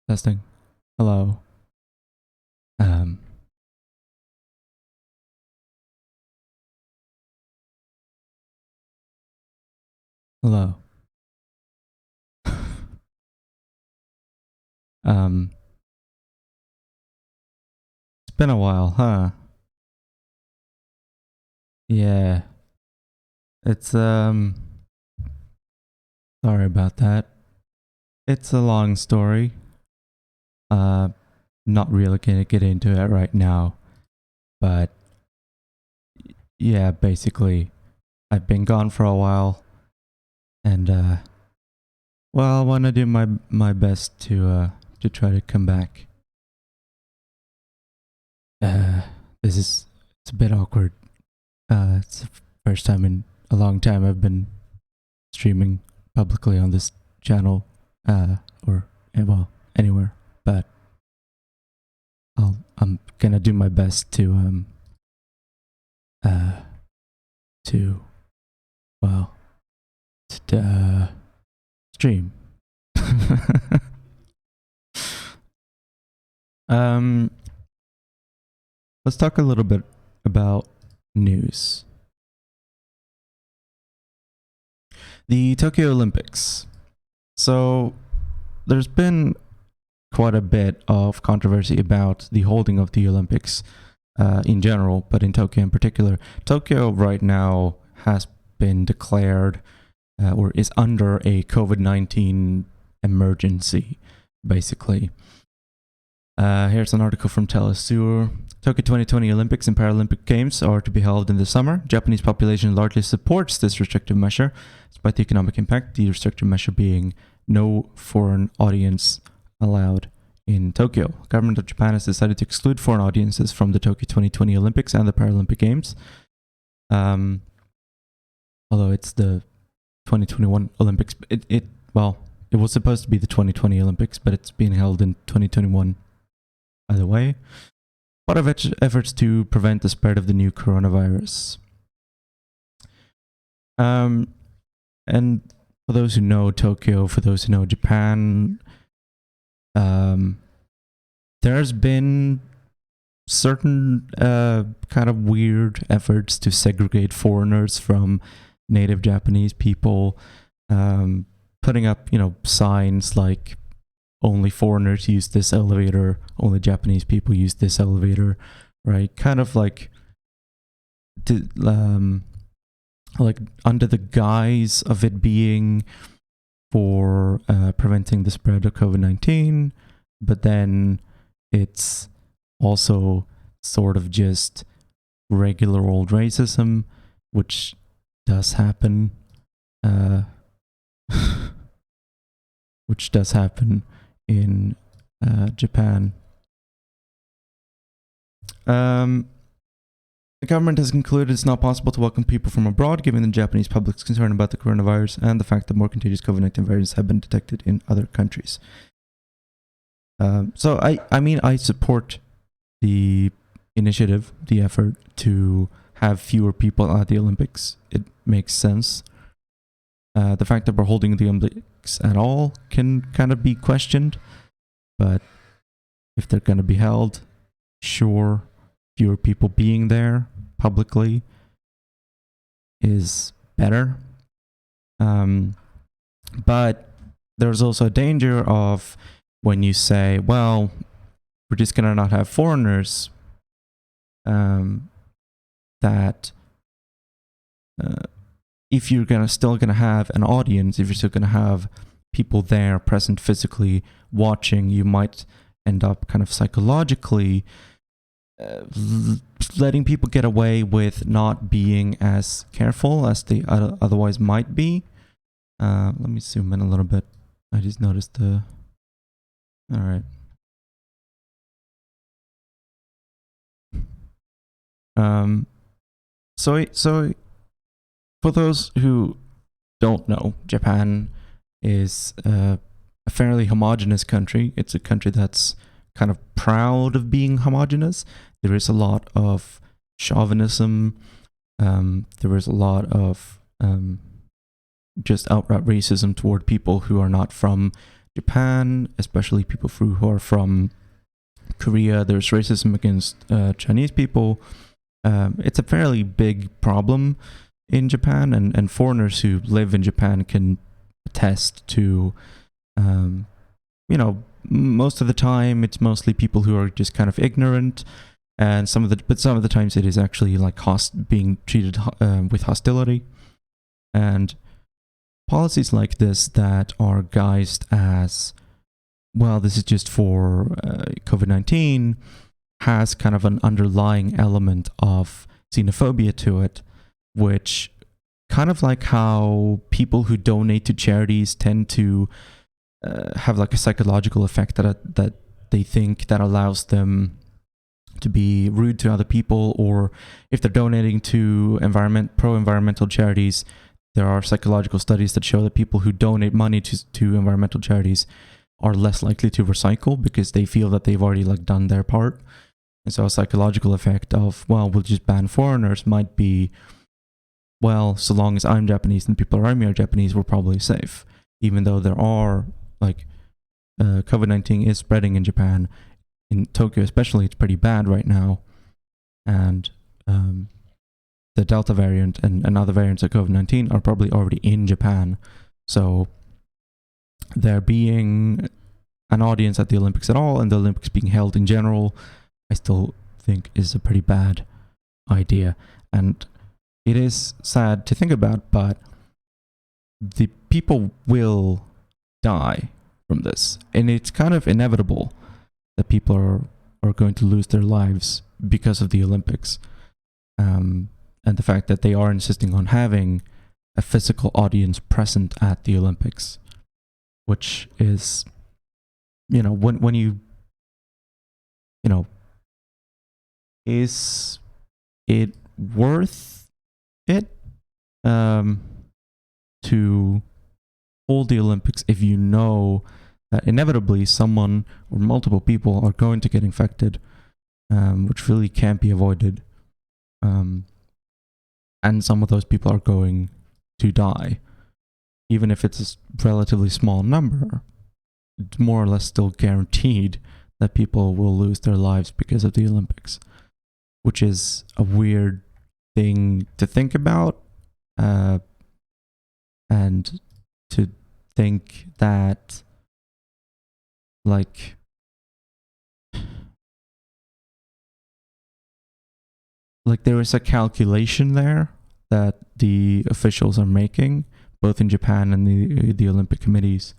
Testing. Hello. Um. Hello. um. It's been a while, huh? Yeah. It's Sorry about that. It's a long story. Uh. Not really gonna get into it right now, but yeah, basically, I've been gone for a while, and well, I want to do my best to try to come back. Uh, this is it's a bit awkward. It's the first time in a long time I've been streaming publicly on this channel, or well, anywhere. But I'm gonna do my best to well to stream. um, let's talk a little bit about news. The Tokyo Olympics. So there's been quite a bit of controversy about the holding of the Olympics in general, but in Tokyo in particular. Tokyo right now has been declared or is under a COVID-19 emergency, basically. Here's an article from Azure. Tokyo 2020 Olympics and Paralympic Games are to be held in the summer. Japanese population largely supports this restrictive measure, despite the economic impact, the restrictive measure being no foreign audience allowed in Tokyo. The government of Japan has decided to exclude foreign audiences from the Tokyo 2020 Olympics and the Paralympic Games. Although it's the 2021 Olympics, it was supposed to be the 2020 Olympics, but it's being held in 2021 either way. Part of efforts to prevent the spread of the new coronavirus. And for those who know Tokyo, for those who know Japan, there's been certain kind of weird efforts to segregate foreigners from native Japanese people, putting up, signs like only foreigners use this elevator, only Japanese people use this elevator, right? Kind of like under the guise of it being for preventing the spread of COVID-19, but then it's also sort of just regular old racism, which does happen, which does happen in Japan. The government has concluded it's not possible to welcome people from abroad, given the Japanese public's concern about the coronavirus and the fact that more contagious COVID-19 variants have been detected in other countries. So I support the initiative, the effort to have fewer people at the Olympics. It makes sense. The fact that we're holding the Olympics at all can kind of be questioned, but if they're going to be held, sure, fewer people being there publicly is better. But there's also a danger of when you say, well, we're just going to not have foreigners, that if you're still gonna have an audience, if you're still gonna have people there present physically watching, you might end up kind of psychologically letting people get away with not being as careful as they otherwise might be. Let me zoom in a little bit. I just noticed all right. So for those who don't know, Japan is a fairly homogenous country. It's a country that's kind of proud of being homogenous. There is a lot of chauvinism. There is a lot of just outright racism toward people who are not from Japan, especially people who are from Korea. There's racism against Chinese people. It's a fairly big problem in Japan, and foreigners who live in Japan can attest to, most of the time it's mostly people who are just kind of ignorant, and some of the times it is actually like being treated with hostility, and policies like this that are guised as, well, this is just for COVID-19, has kind of an underlying element of xenophobia to it, which kind of like how people who donate to charities tend to have like a psychological effect that they think that allows them to be rude to other people, or if they're donating to pro-environmental charities, there are psychological studies that show that people who donate money to environmental charities are less likely to recycle because they feel that they've already like done their part. And so a psychological effect of, well, we'll just ban foreigners might be, well, so long as I'm Japanese and people around me are Japanese, we're probably safe. Even though there are, like, COVID-19 is spreading in Japan. In Tokyo especially, it's pretty bad right now. And the Delta variant and other variants of COVID-19 are probably already in Japan. So there being an audience at the Olympics at all, and the Olympics being held in general, I still think is a pretty bad idea. And it is sad to think about, but the people will die from this. And it's kind of inevitable that people are going to lose their lives because of the Olympics. And the fact that they are insisting on having a physical audience present at the Olympics, which is, when you, is it worth it to hold the Olympics if you know that inevitably someone or multiple people are going to get infected, which really can't be avoided, and some of those people are going to die, even if it's a relatively small number. It's more or less still guaranteed that people will lose their lives because of the Olympics, which is a weird thing to think about, and to think that, like, there is a calculation there that the officials are making, both in Japan and the Olympic committees,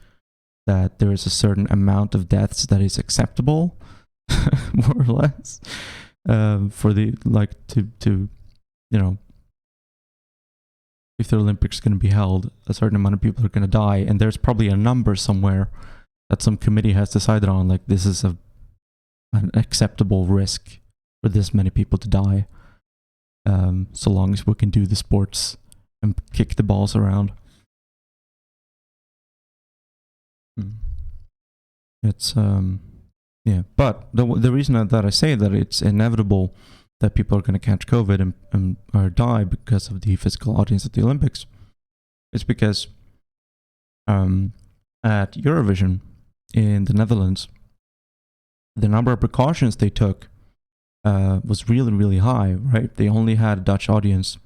that there is a certain amount of deaths that is acceptable, more or less, for the, like, to if the Olympics is going to be held, a certain amount of people are going to die, and there's probably a number somewhere that some committee has decided on, like, this is an acceptable risk for this many people to die, so long as we can do the sports and kick the balls around. It's but the reason that I say that it's inevitable that people are going to catch COVID and or die because of the physical audience at the Olympics is because at Eurovision in the Netherlands, the number of precautions they took was really, really high, right? They only had a Dutch audience.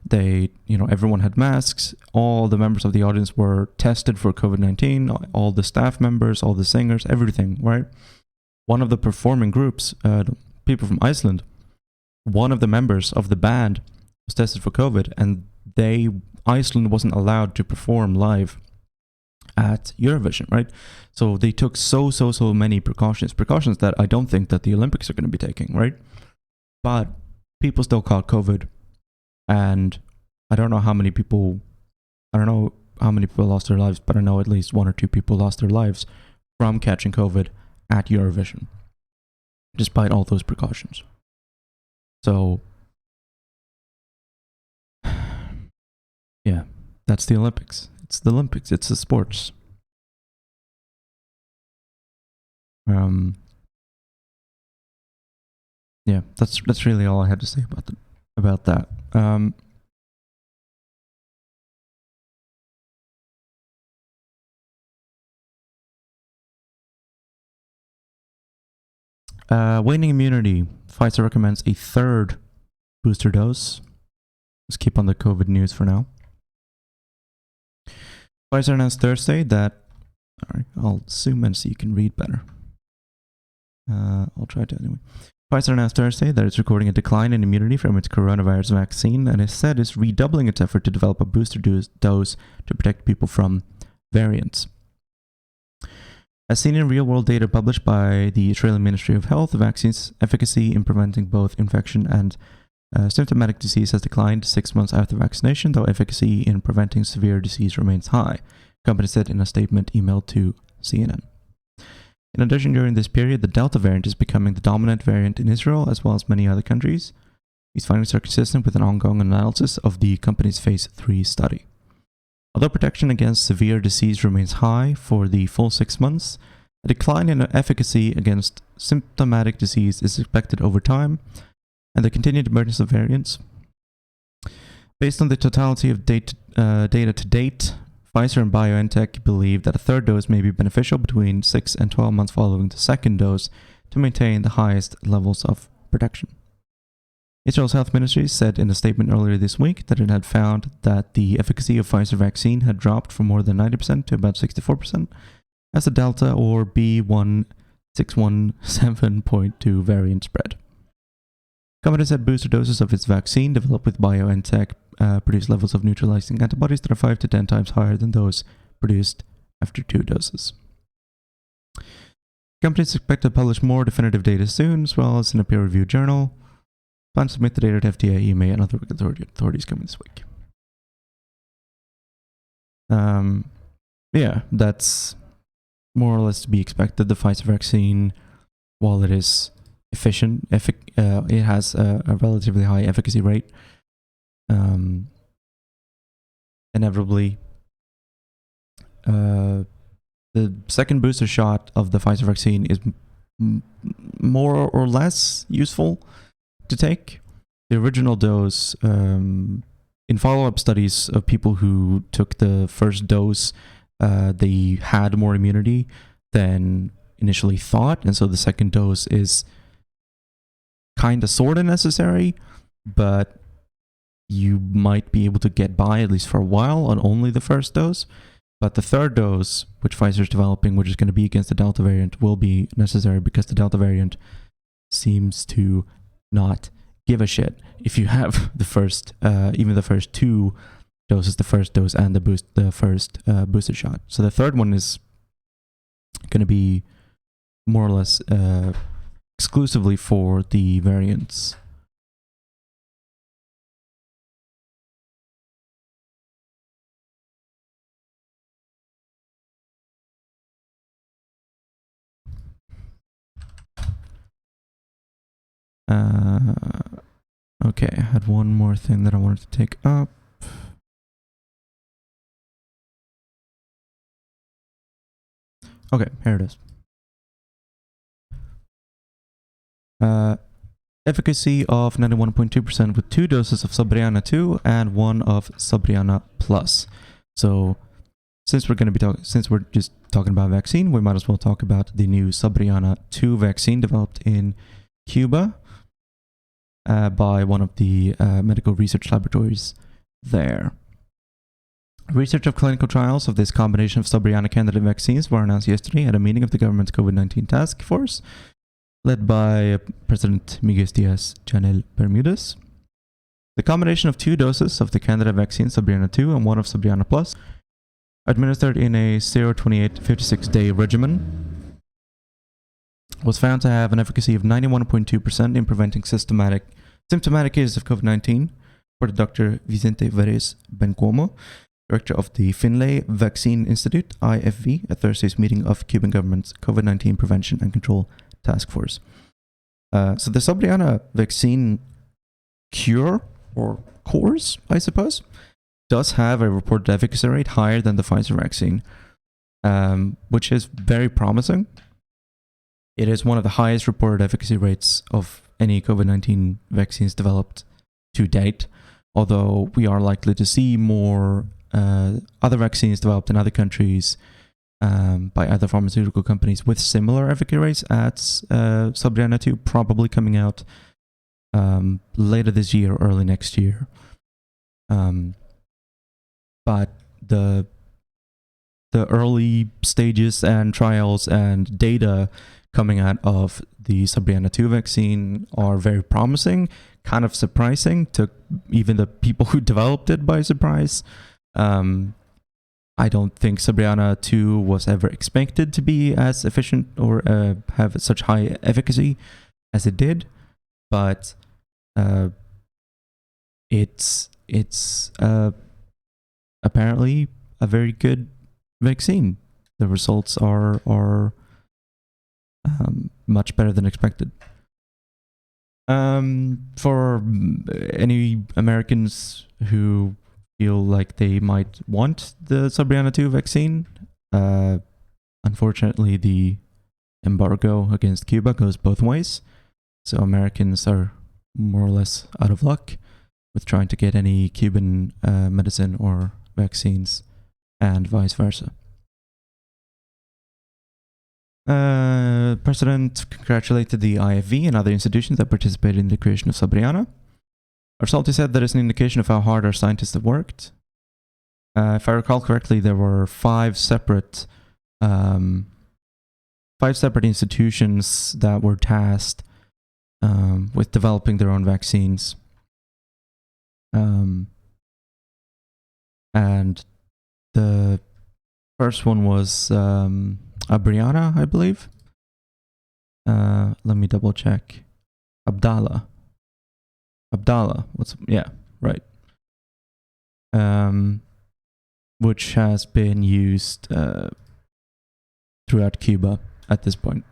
They, everyone had masks. All the members of the audience were tested for COVID-19. All the staff members, all the singers, everything, right? One of the performing groups, people from Iceland, one of the members of the band was tested for COVID, and Iceland wasn't allowed to perform live at Eurovision, right? So they took so many precautions that I don't think that the Olympics are going to be taking, right? But people still caught COVID, and I don't know how many people lost their lives, but I know at least 1 or 2 people lost their lives from catching COVID at Eurovision, despite all those precautions. So, yeah, that's the Olympics. It's the Olympics. It's the sports. Yeah, that's really all I had to say about that. Waning immunity. Pfizer recommends a third booster dose. Let's keep on the COVID news for now. Pfizer announced Thursday that... Alright, I'll zoom in so you can read better. I'll try to anyway. Pfizer announced Thursday that it's recording a decline in immunity from its coronavirus vaccine, and it said it's redoubling its effort to develop a booster dose to protect people from variants. As seen in real-world data published by the Australian Ministry of Health, the vaccine's efficacy in preventing both infection and symptomatic disease has declined 6 months after vaccination, though efficacy in preventing severe disease remains high, the company said in a statement emailed to CNN. In addition, during this period, the Delta variant is becoming the dominant variant in Israel as well as many other countries. These findings are consistent with an ongoing analysis of the company's Phase 3 study. Although protection against severe disease remains high for the full 6 months, a decline in efficacy against symptomatic disease is expected over time, and the continued emergence of variants. Based on the totality of data to date, Pfizer and BioNTech believe that a third dose may be beneficial between 6 and 12 months following the second dose to maintain the highest levels of protection. Israel's health ministry said in a statement earlier this week that it had found that the efficacy of Pfizer vaccine had dropped from more than 90% to about 64% as the Delta or B.1.617.2 variant spread. The company said booster doses of its vaccine developed with BioNTech produce levels of neutralizing antibodies that are 5 to 10 times higher than those produced after 2 doses. Companies expect to publish more definitive data soon, as well as in a peer-reviewed journal. Plan to submit the data to FDA, EMA, and other regulatory authorities coming this week. Yeah, that's more or less to be expected. The Pfizer vaccine, while it is efficient, it has a relatively high efficacy rate. Inevitably, the second booster shot of the Pfizer vaccine is more or less useful to take. The original dose, in follow-up studies of people who took the first dose, they had more immunity than initially thought, and so the second dose is kind of sort of necessary, but you might be able to get by, at least for a while, on only the first dose. But the third dose, which Pfizer is developing, which is going to be against the Delta variant, will be necessary because the Delta variant seems to not give a shit if you have the first, even the first 2 doses, the first dose and the first booster shot. So the third one is going to be more or less exclusively for the variants. Okay, I had one more thing that I wanted to take up. Okay, here it is. Efficacy of 91.2% with 2 doses of Sabriana 2 and 1 of Sabriana Plus. So, since we're just talking about vaccine, we might as well talk about the new Sabriana 2 vaccine developed in Cuba by one of the medical research laboratories there. Research of clinical trials of this combination of Sabriana candidate vaccines were announced yesterday at a meeting of the government's COVID-19 task force, led by President Miguel Diaz-Canel Bermudez. The combination of 2 doses of the candidate vaccine Sabriana 2 and 1 of Sabriana Plus, administered in a 0-28-56-day regimen, was found to have an efficacy of 91.2% in preventing symptomatic cases of COVID-19, reported Dr. Vicente Verez Bencomo, director of the Finlay Vaccine Institute, IFV, at Thursday's meeting of Cuban government's COVID-19 Prevention and Control Task Force. So the Sabriana vaccine cure, or course, I suppose, does have a reported efficacy rate higher than the Pfizer vaccine, which is very promising. It is one of the highest reported efficacy rates of any COVID-19 vaccines developed to date, although we are likely to see more other vaccines developed in other countries by other pharmaceutical companies with similar efficacy rates at Sabriana 2, probably coming out later this year, early next year. But the early stages and trials and data coming out of the Sabriana 2 vaccine are very promising, kind of surprising, took even the people who developed it by surprise. I don't think Sabriana 2 was ever expected to be as efficient or have such high efficacy as it did, but it's apparently a very good vaccine. The results are much better than expected. For any Americans who feel like they might want the Sabriana 2 vaccine, unfortunately the embargo against Cuba goes both ways. So Americans are more or less out of luck with trying to get any Cuban medicine or vaccines, and vice versa. President congratulated the IFV and other institutions that participated in the creation of Sabriana. He said that is an indication of how hard our scientists have worked. If I recall correctly, there were five separate institutions that were tasked with developing their own vaccines. And the first one was Abriana, I believe. Let me double check. Abdallah. Right. Which has been used throughout Cuba at this point,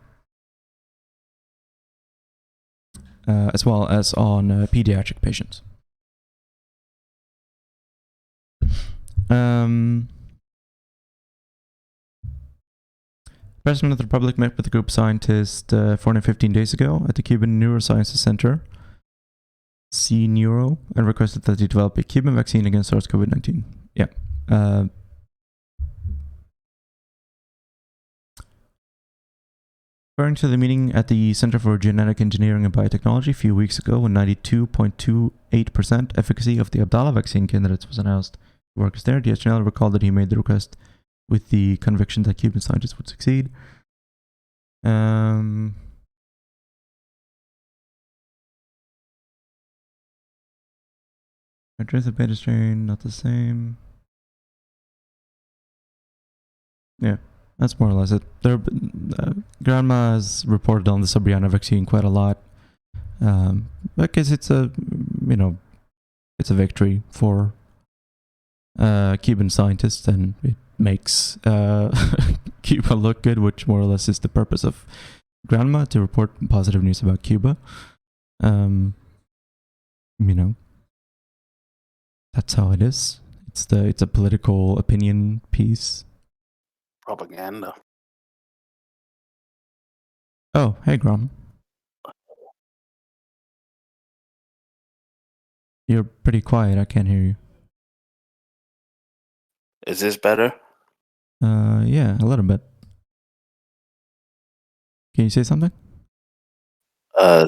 as well as on pediatric patients. President of the Republic met with the group scientist 415 days ago at the Cuban Neurosciences Center, CNeuro, and requested that he develop a Cuban vaccine against SARS-CoV-19. Yeah. Referring to the meeting at the Center for Genetic Engineering and Biotechnology a few weeks ago, when 92.28% efficacy of the Abdallah vaccine candidates was announced to workers there, DSGNL recalled that he made the request with the conviction that Cuban scientists would succeed. Address the beta strain, not the same. Yeah, that's more or less it. Grandma has reported on the Sabriana vaccine quite a lot. Because it's a victory for Cuban scientists, and it makes Cuba look good, which more or less is the purpose of Grandma, to report positive news about Cuba. That's how it is. It's a political opinion piece. Propaganda. Oh, hey, Grom. You're pretty quiet. I can't hear you. Is this better? Yeah, a little bit. Can you say something?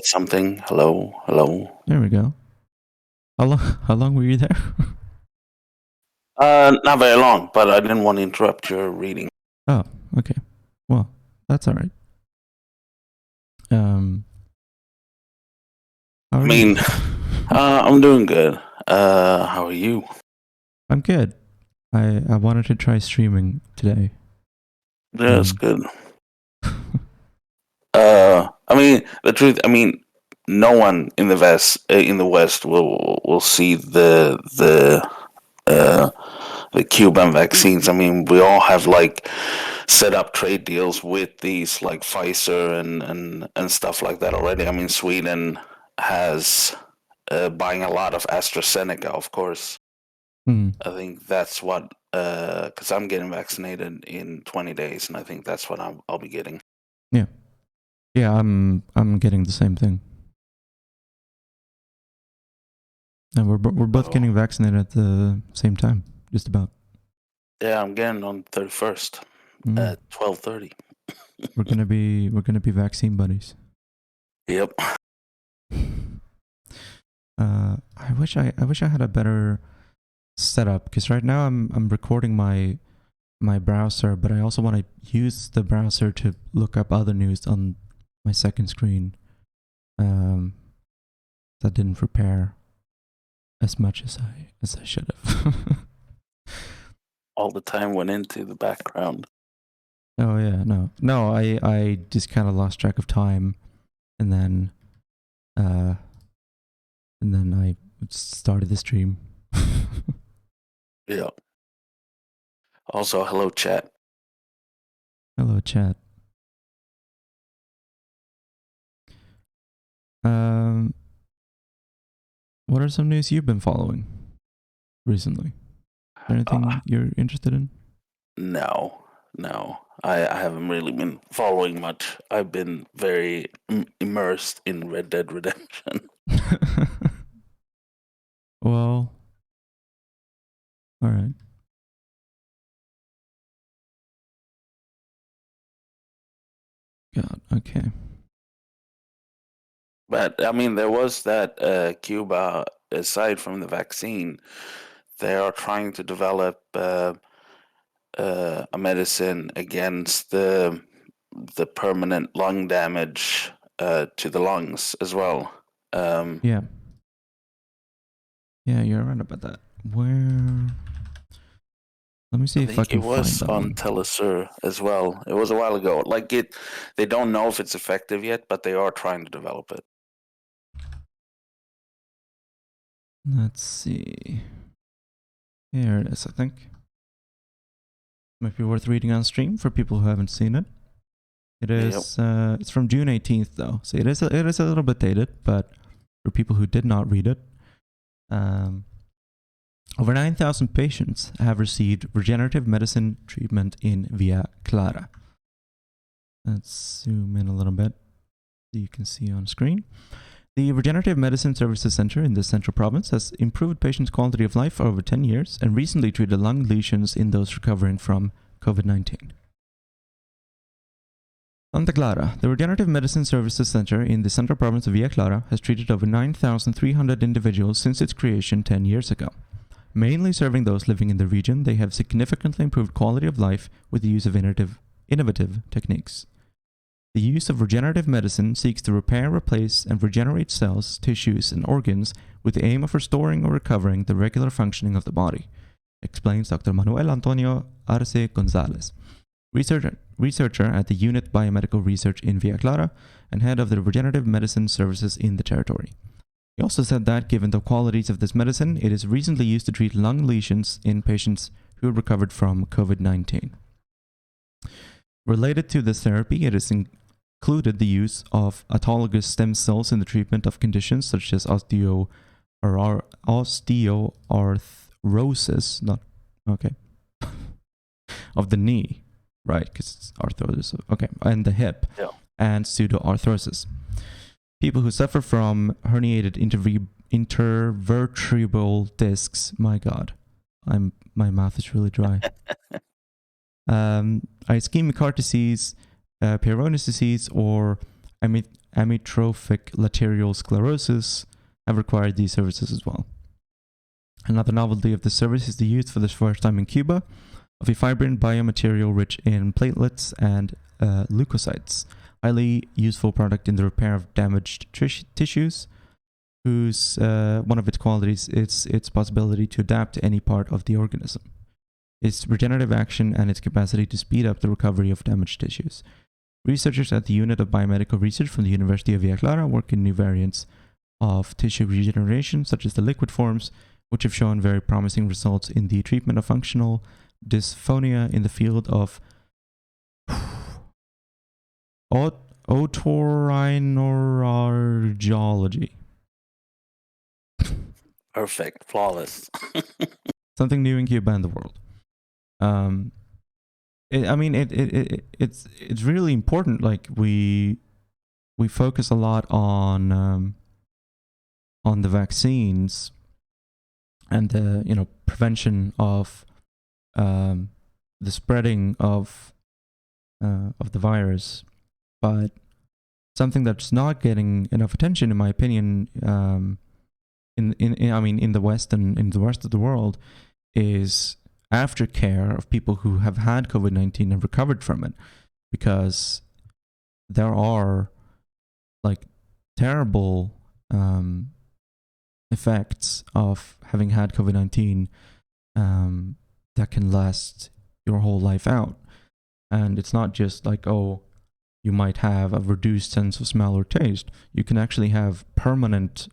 Something. Hello. There we go. How long were you there? Not very long, but I didn't want to interrupt your reading. Oh, okay. Well, that's all right. How are you? I'm doing good. How are you? I'm good. I wanted to try streaming today. Yeah, that's good. The truth. No one in the West will see the Cuban vaccines. We all have set up trade deals with these like Pfizer and stuff like that already. Sweden has buying a lot of AstraZeneca, of course. I think that's what, because I'm getting vaccinated in 20 days, and I think that's what I'll be getting. Yeah, I'm getting the same thing. And we're both getting vaccinated at the same time, just about. Yeah, I'm getting on 31st. at 12:30. We're gonna be vaccine buddies. Yep. I wish I had a better setup, because right now I'm recording my browser, but I also want to use the browser to look up other news on my second screen. That didn't prepare as much as I should have. All the time went into the background. Oh yeah, no, I just kind of lost track of time, and then I started the stream. Yeah. Also, hello, chat. Hello, chat. What are some news you've been following recently? Anything you're interested in? No. I haven't really been following much. I've been very immersed in Red Dead Redemption. Well, all right. God, okay. But I mean, there was that Cuba, aside from the vaccine, they are trying to develop a medicine against the permanent lung damage to the lungs as well. Yeah, you're right about that. Where? Let me see if I can find that it was on one. Telesur as well. It was a while ago. Like they don't know if it's effective yet, but they are trying to develop it. Let's see. Here it is, I think. Might be worth reading on stream for people who haven't seen it. It is. Yep. It's from June 18th, though, so it is a little bit dated. But for people who did not read it, over 9,000 patients have received regenerative medicine treatment in Villa Clara. Let's zoom in a little bit so you can see on screen. The Regenerative Medicine Services Center in the Central Province has improved patients' quality of life for over 10 years and recently treated lung lesions in those recovering from COVID-19. Santa Clara, the Regenerative Medicine Services Center in the Central Province of Villa Clara, has treated over 9,300 individuals since its creation 10 years ago. Mainly serving those living in the region, they have significantly improved quality of life with the use of innovative techniques. The use of regenerative medicine seeks to repair, replace, and regenerate cells, tissues, and organs with the aim of restoring or recovering the regular functioning of the body, explains Dr. Manuel Antonio Arce Gonzalez, researcher at the Unit Biomedical Research in Villa Clara and head of the Regenerative Medicine Services in the territory. He also said that, given the qualities of this medicine, it is recently used to treat lung lesions in patients who recovered from COVID-19. Related to this therapy, it has included the use of autologous stem cells in the treatment of conditions such as osteoarthrosis, of the knee, right? Because it's arthrosis, okay, and the hip, and pseudoarthrosis. People who suffer from herniated intervertebral discs, my God, my mouth is really dry. Ischemic heart disease, Peyronie's disease, or amyotrophic lateral sclerosis have required these services as well. Another novelty of this service is the use for the first time in Cuba of a fibrin biomaterial rich in platelets and leukocytes, highly useful product in the repair of damaged tissues, whose one of its qualities is its possibility to adapt to any part of the organism, its regenerative action, and its capacity to speed up the recovery of damaged tissues. Researchers at the Unit of Biomedical Research from the University of Villa Clara work in new variants of tissue regeneration, such as the liquid forms, which have shown very promising results in the treatment of functional dysphonia in the field of otorhinolaryngology. Perfect, flawless. Something new in Cuba and the world. It's really important. Like we focus a lot on the vaccines and the prevention of the spreading of of the virus. But something that's not getting enough attention, in my opinion, in the West and in the rest of the world, is aftercare of people who have had COVID-19 and recovered from it, because there are like terrible effects of having had COVID-19 that can last your whole life out. And it's not just like, oh, you might have a reduced sense of smell or taste. You can actually have permanent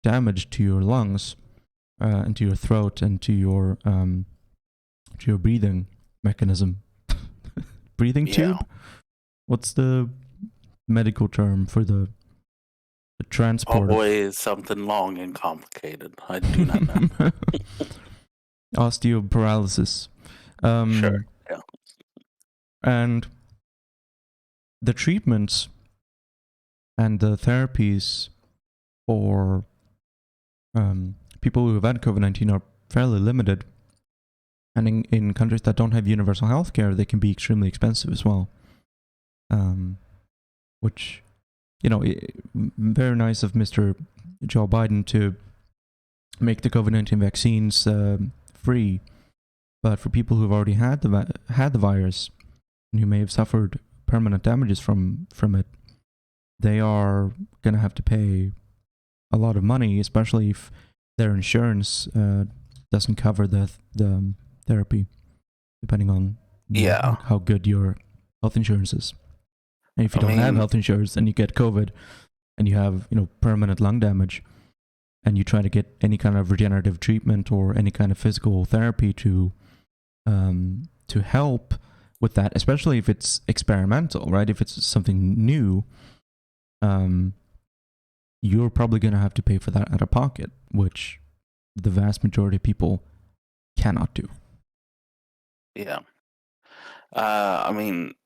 damage to your lungs and to your throat and to your breathing mechanism. Breathing tube? What's the medical term for the transport? Always something long and complicated. I do not know. Osteoparalysis. Sure. Yeah. And the treatments and the therapies for people who have had COVID-19 are fairly limited. And in countries that don't have universal healthcare, they can be extremely expensive as well. Which, very nice of Mr. Joe Biden to make the COVID-19 vaccines free. But for people who've already had the virus and who may have suffered permanent damages from it, they are going to have to pay a lot of money, especially if their insurance doesn't cover the therapy, depending on how good your health insurance is. And if you don't have health insurance and you get COVID and you have permanent lung damage and you try to get any kind of regenerative treatment or any kind of physical therapy to help with that, especially if it's experimental, right? If it's something new, you're probably going to have to pay for that out of pocket, which the vast majority of people cannot do. Yeah.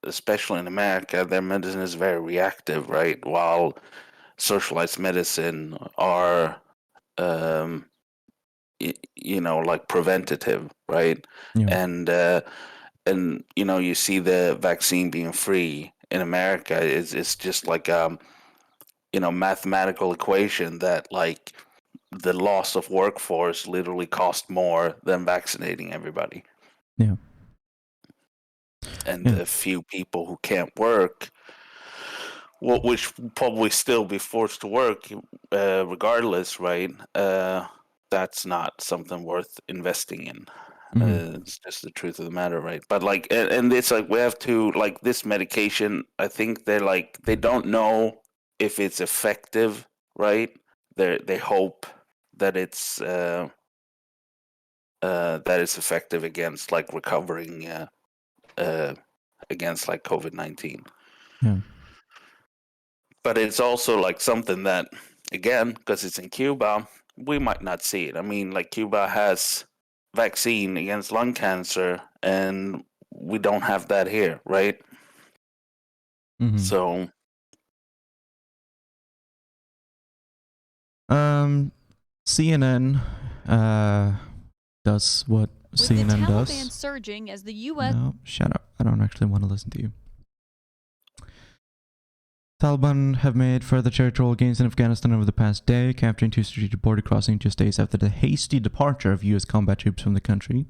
Especially in America, their medicine is very reactive, right? While socialized medicine are, like preventative, right? Yeah. And you see the vaccine being free in America it's just like mathematical equation that like the loss of workforce literally cost more than vaccinating everybody. Yeah. And the few people who can't work, which probably still be forced to work regardless, right? That's not something worth investing in. It's just the truth of the matter, right? But like, and it's like we have to like this medication. I think they don't know if it's effective, right? They hope that it's effective against like recovering against like COVID-19. Yeah. But it's also like something that, again, because it's in Cuba, we might not see it. I mean, like Cuba has vaccine against lung cancer, and we don't have that here, right? So, CNN does what CNN does. With the Taliban surging as the U.S. No, shut up. I don't actually want to listen to you. Taliban have made further territorial gains in Afghanistan over the past day, capturing 2 strategic border crossings just days after the hasty departure of U.S. combat troops from the country.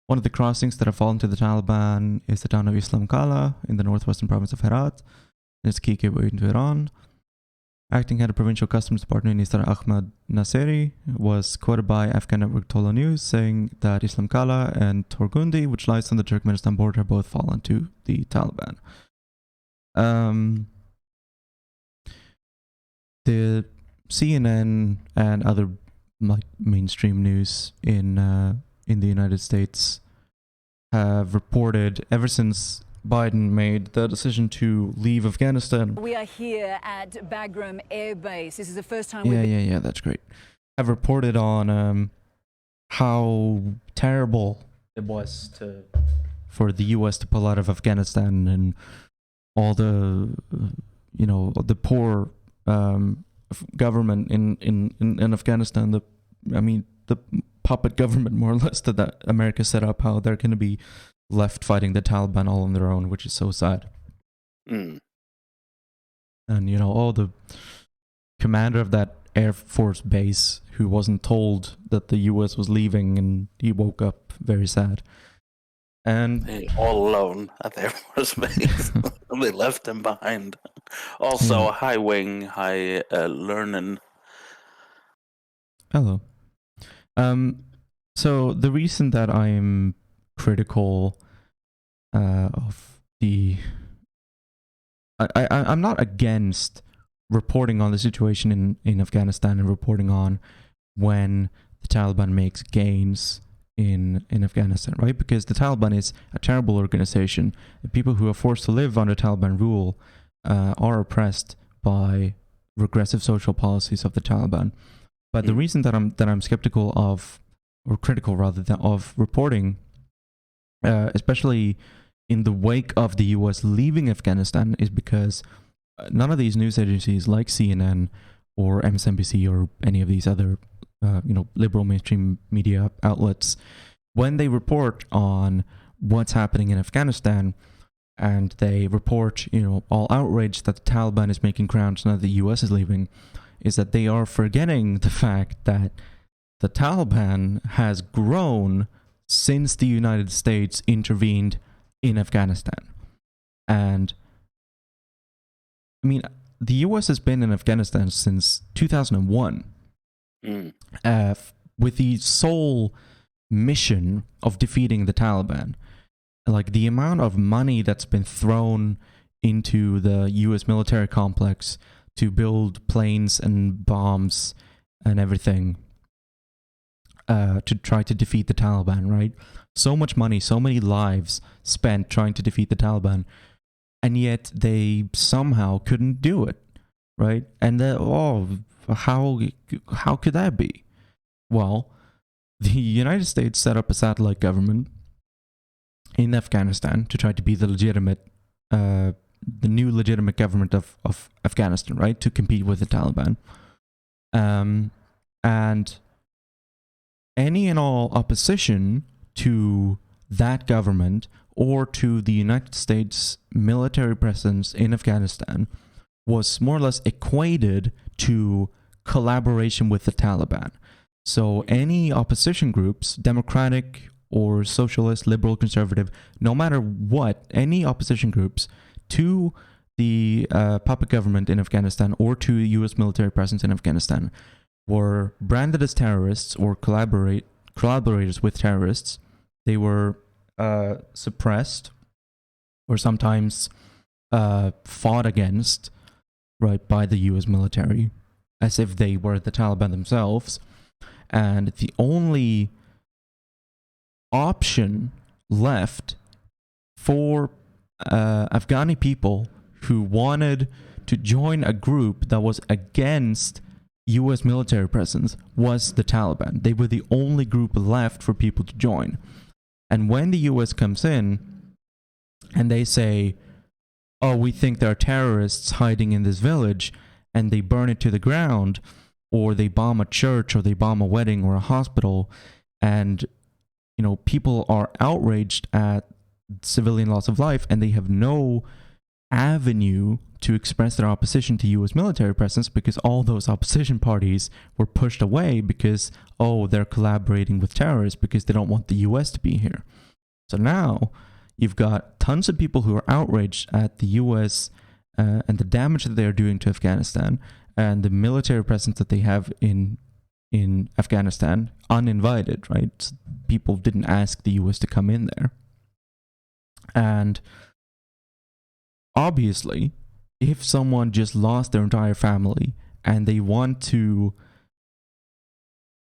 One of the crossings that have fallen to the Taliban is the town of Islam Kala in the northwestern province of Herat. It's a key gateway into Iran. Acting head of provincial customs department Minister Ahmad Naseri was quoted by Afghan network Tola News saying that Islam Kala and Torgundi, which lies on the Turkmenistan border, have both fallen to the Taliban. The CNN and other like mainstream news in the United States have reported ever since Biden made the decision to leave Afghanistan. We are here at Bagram Air Base. This is the first time Yeah, that's great. Have reported on how terrible it was for the U.S. to pull out of Afghanistan and all the the poor government in Afghanistan. The puppet government, more or less, that America set up. How they're going to be left fighting the Taliban all on their own, which is so sad. Mm. And the commander of that Air Force base who wasn't told that the US was leaving, and he woke up very sad. And Hey, all alone at the Air Force Base. They left him behind. Also, high wing, high learning. Hello. So the reason that I'm critical of the... I'm not against reporting on the situation in Afghanistan and reporting on when the Taliban makes gains in Afghanistan, right? Because the Taliban is a terrible organization. The people who are forced to live under Taliban rule are oppressed by regressive social policies of the Taliban. But the reason that I'm skeptical of, or critical rather, of reporting, especially in the wake of the US leaving Afghanistan, is because none of these news agencies like CNN or MSNBC or any of these other liberal mainstream media outlets, when they report on what's happening in Afghanistan, and they report all outraged that the Taliban is making ground now that the US is leaving, is that they are forgetting the fact that the Taliban has grown since the United States intervened in Afghanistan. And I mean, the US has been in Afghanistan since 2001 with the sole mission of defeating the Taliban. Like, the amount of money that's been thrown into the US military complex to build planes and bombs and everything to try to defeat the Taliban, right? So much money, so many lives spent trying to defeat the Taliban, and yet they somehow couldn't do it, right? And how could that be? Well, the United States set up a satellite government in Afghanistan to try to be the new legitimate government of Afghanistan, right? To compete with the Taliban. And any and all opposition to that government or to the United States military presence in Afghanistan was more or less equated to collaboration with the Taliban. So any opposition groups, democratic or socialist, liberal, conservative, no matter what, any opposition groups to the puppet government in Afghanistan or to US military presence in Afghanistan were branded as terrorists or collaborators with terrorists. They were suppressed or sometimes fought against, right, by the US military, as if they were the Taliban themselves. And the only option left for Afghani people who wanted to join a group that was against US military presence was the Taliban. They were the only group left for people to join. And when the US comes in and they say, oh, we think there are terrorists hiding in this village, and they burn it to the ground, or they bomb a church, or they bomb a wedding or a hospital, and people are outraged at civilian loss of life, and they have no avenue to express their opposition to US military presence because all those opposition parties were pushed away because, oh, they're collaborating with terrorists because they don't want the US to be here. So now you've got tons of people who are outraged at the US and the damage that they're doing to Afghanistan and the military presence that they have in Afghanistan, uninvited, right? So people didn't ask the US to come in there. And obviously, if someone just lost their entire family and they want to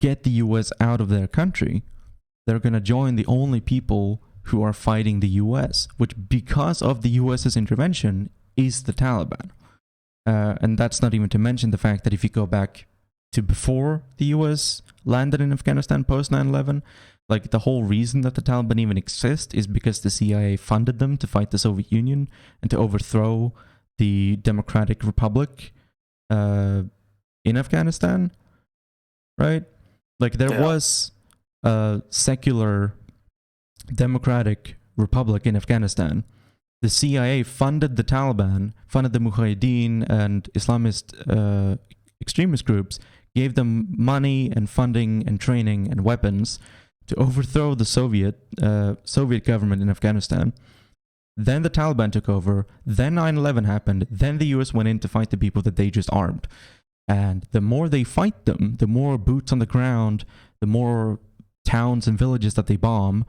get the US out of their country, they're going to join the only people who are fighting the US, which, because of the US's intervention, is the Taliban. And that's not even to mention the fact that if you go back to before the US landed in Afghanistan post 9/11, like, the whole reason that the Taliban even exist is because the CIA funded them to fight the Soviet Union and to overthrow the Democratic Republic in Afghanistan, right? Like, there was a secular democratic republic in Afghanistan. The CIA funded the Taliban, funded the Mujahideen and Islamist extremist groups, gave them money and funding and training and weapons to overthrow the Soviet government in Afghanistan. Then the Taliban took over. Then 9/11 happened. Then the US went in to fight the people that they just armed. And the more they fight them, the more boots on the ground, the more towns and villages that they bomb,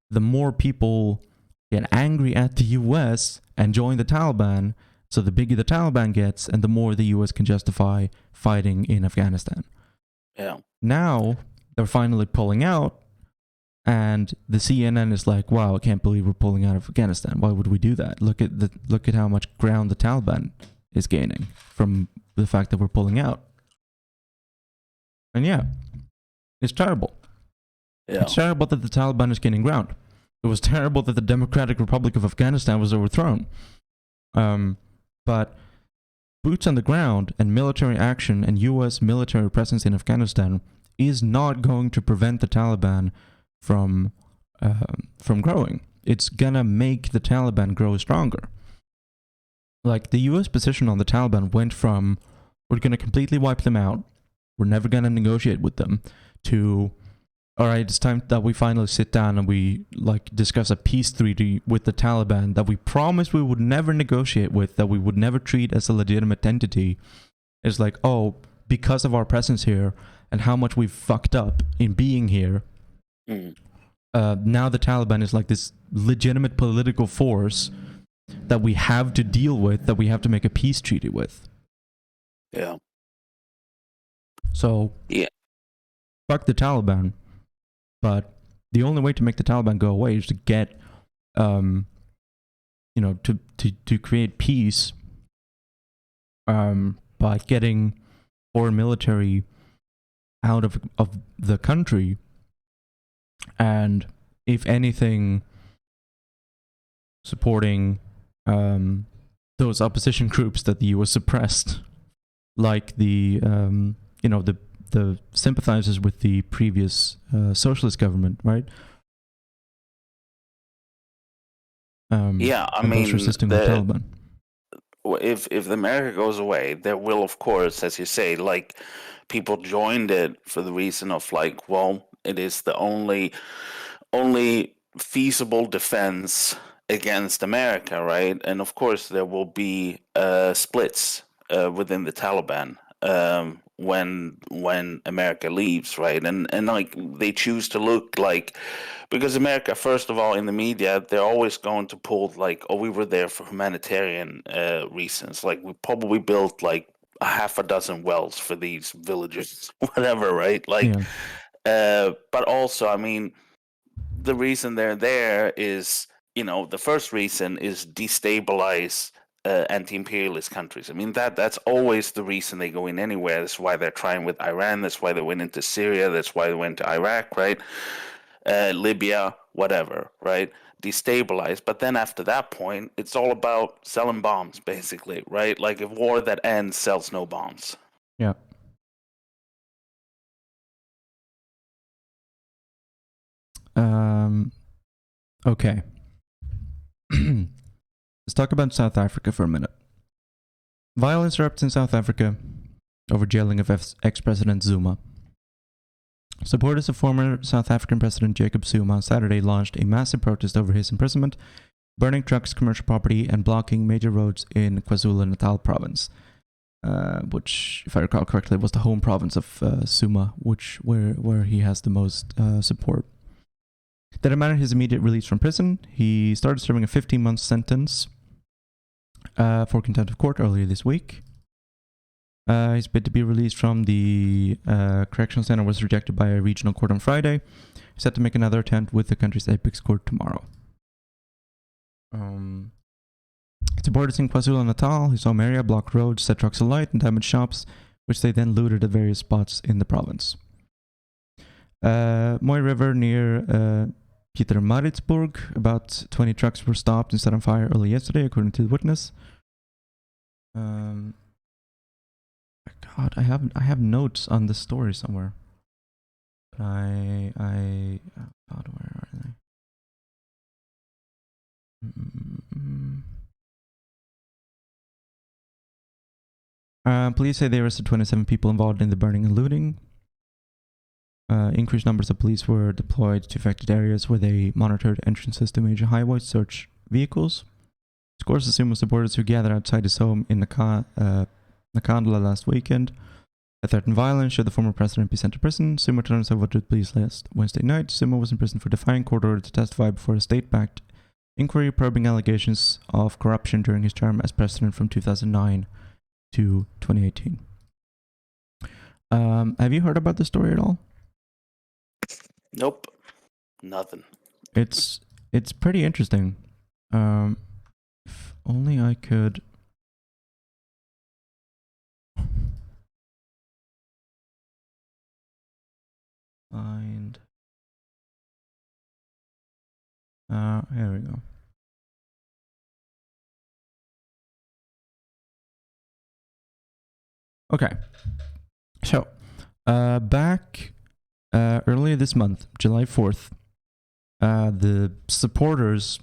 the more people get angry at the US and join the Taliban. So the bigger the Taliban gets, and the more the US can justify fighting in Afghanistan. Yeah. Now they're finally pulling out, and the CNN is like, "Wow, I can't believe we're pulling out of Afghanistan. Why would we do that? Look at how much ground the Taliban is gaining from the fact that we're pulling out." And yeah, it's terrible. Yeah. It's terrible that the Taliban is gaining ground. It was terrible that the Democratic Republic of Afghanistan was overthrown. But boots on the ground and military action and US military presence in Afghanistan is not going to prevent the Taliban from growing. It's gonna make the Taliban grow stronger. Like, the US position on the Taliban went from, we're gonna completely wipe them out, we're never gonna negotiate with them, to, all right, it's time that we finally sit down and we discuss a peace treaty with the Taliban that we promised we would never negotiate with, that we would never treat as a legitimate entity. It's like, oh, because of our presence here and how much we've fucked up in being here, now the Taliban is like this legitimate political force that we have to deal with, that we have to make a peace treaty with. Yeah. So, yeah, fuck the Taliban. But the only way to make the Taliban go away is to get, to create peace by getting foreign military out of the country, and if anything, supporting those opposition groups that the US suppressed, like the sympathizers with the previous socialist government, right? Yeah, I mean, those resisting the Taliban. If America goes away, there will, of course, as you say, people joined it for the reason of it is the only feasible defense against America, right? And of course, there will be splits within the Taliban when America leaves, right? And they choose to look because America, first of all, in the media, they're always going to pull oh, we were there for humanitarian reasons. We probably built a half a dozen wells for these villages, whatever, right? But also, I mean, the reason they're there is, the first reason is destabilize anti-imperialist countries. I mean, that's always the reason they go in anywhere. That's why they're trying with Iran. That's why they went into Syria. That's why they went to Iraq, right? Libya, whatever, right? Destabilize. But then after that point, it's all about selling bombs, basically, right? A war that ends sells no bombs. Yeah. Okay. Let's talk about South Africa for a minute. Violence erupts in South Africa over jailing of ex-President Zuma. Supporters of former South African President Jacob Zuma on Saturday launched a massive protest over his imprisonment, burning trucks, commercial property, and blocking major roads in KwaZulu-Natal province, which, if I recall correctly, was the home province of Zuma, where he has the most support. That demanded his immediate release from prison. He started serving a 15-month sentence for contempt of court earlier this week. His bid to be released from the correctional center was rejected by a regional court on Friday. He's set to make another attempt with the country's apex court tomorrow. Supporters in KwaZulu-Natal, his home area, blocked roads, set trucks alight, and damaged shops, which they then looted at various spots in the province. Moy River near Pietermaritzburg, about 20 trucks were stopped and set on fire early yesterday, according to the witness. God, I have notes on this story somewhere. God, where are they? Police say they arrested 27 people involved in the burning and looting. Increased numbers of police were deployed to affected areas where they monitored entrances to major highways, search vehicles. Scores of Sumo supporters who gathered outside his home in Nakandla last weekend threatened violence should the former president be sent to prison. Sumo attorneys have voted police last Wednesday night. Sumo was in prison for defying court order to testify before a state-backed inquiry probing allegations of corruption during his term as president from 2009 to 2018. Have you heard about this story at all? Nope. Nothing. It's pretty interesting. If only I could find. Here we go. Okay. So, back earlier this month, July 4th, the supporters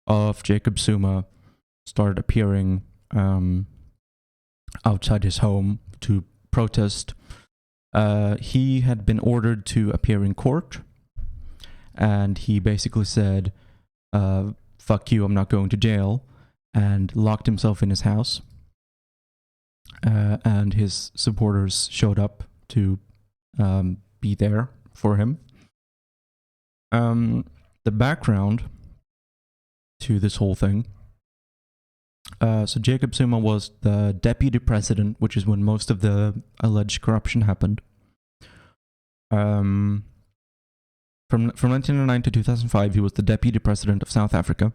of Jacob Zuma started appearing outside his home to protest. He had been ordered to appear in court, and he basically said, fuck you, I'm not going to jail, and locked himself in his house. And his supporters showed up to be there for him. The background to this whole thing. So Jacob Zuma was the deputy president, which is when most of the alleged corruption happened. From 1999 to 2005, he was the deputy president of South Africa.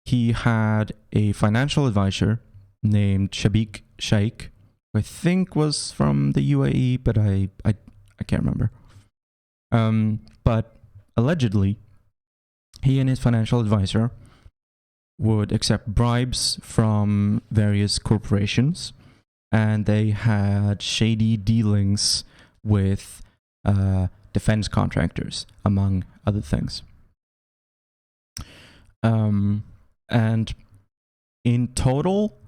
He had a financial advisor named Shabik Shaikh, who I think was from the UAE, but I can't remember. But allegedly, he and his financial advisor would accept bribes from various corporations, and they had shady dealings with defense contractors, among other things. And in total,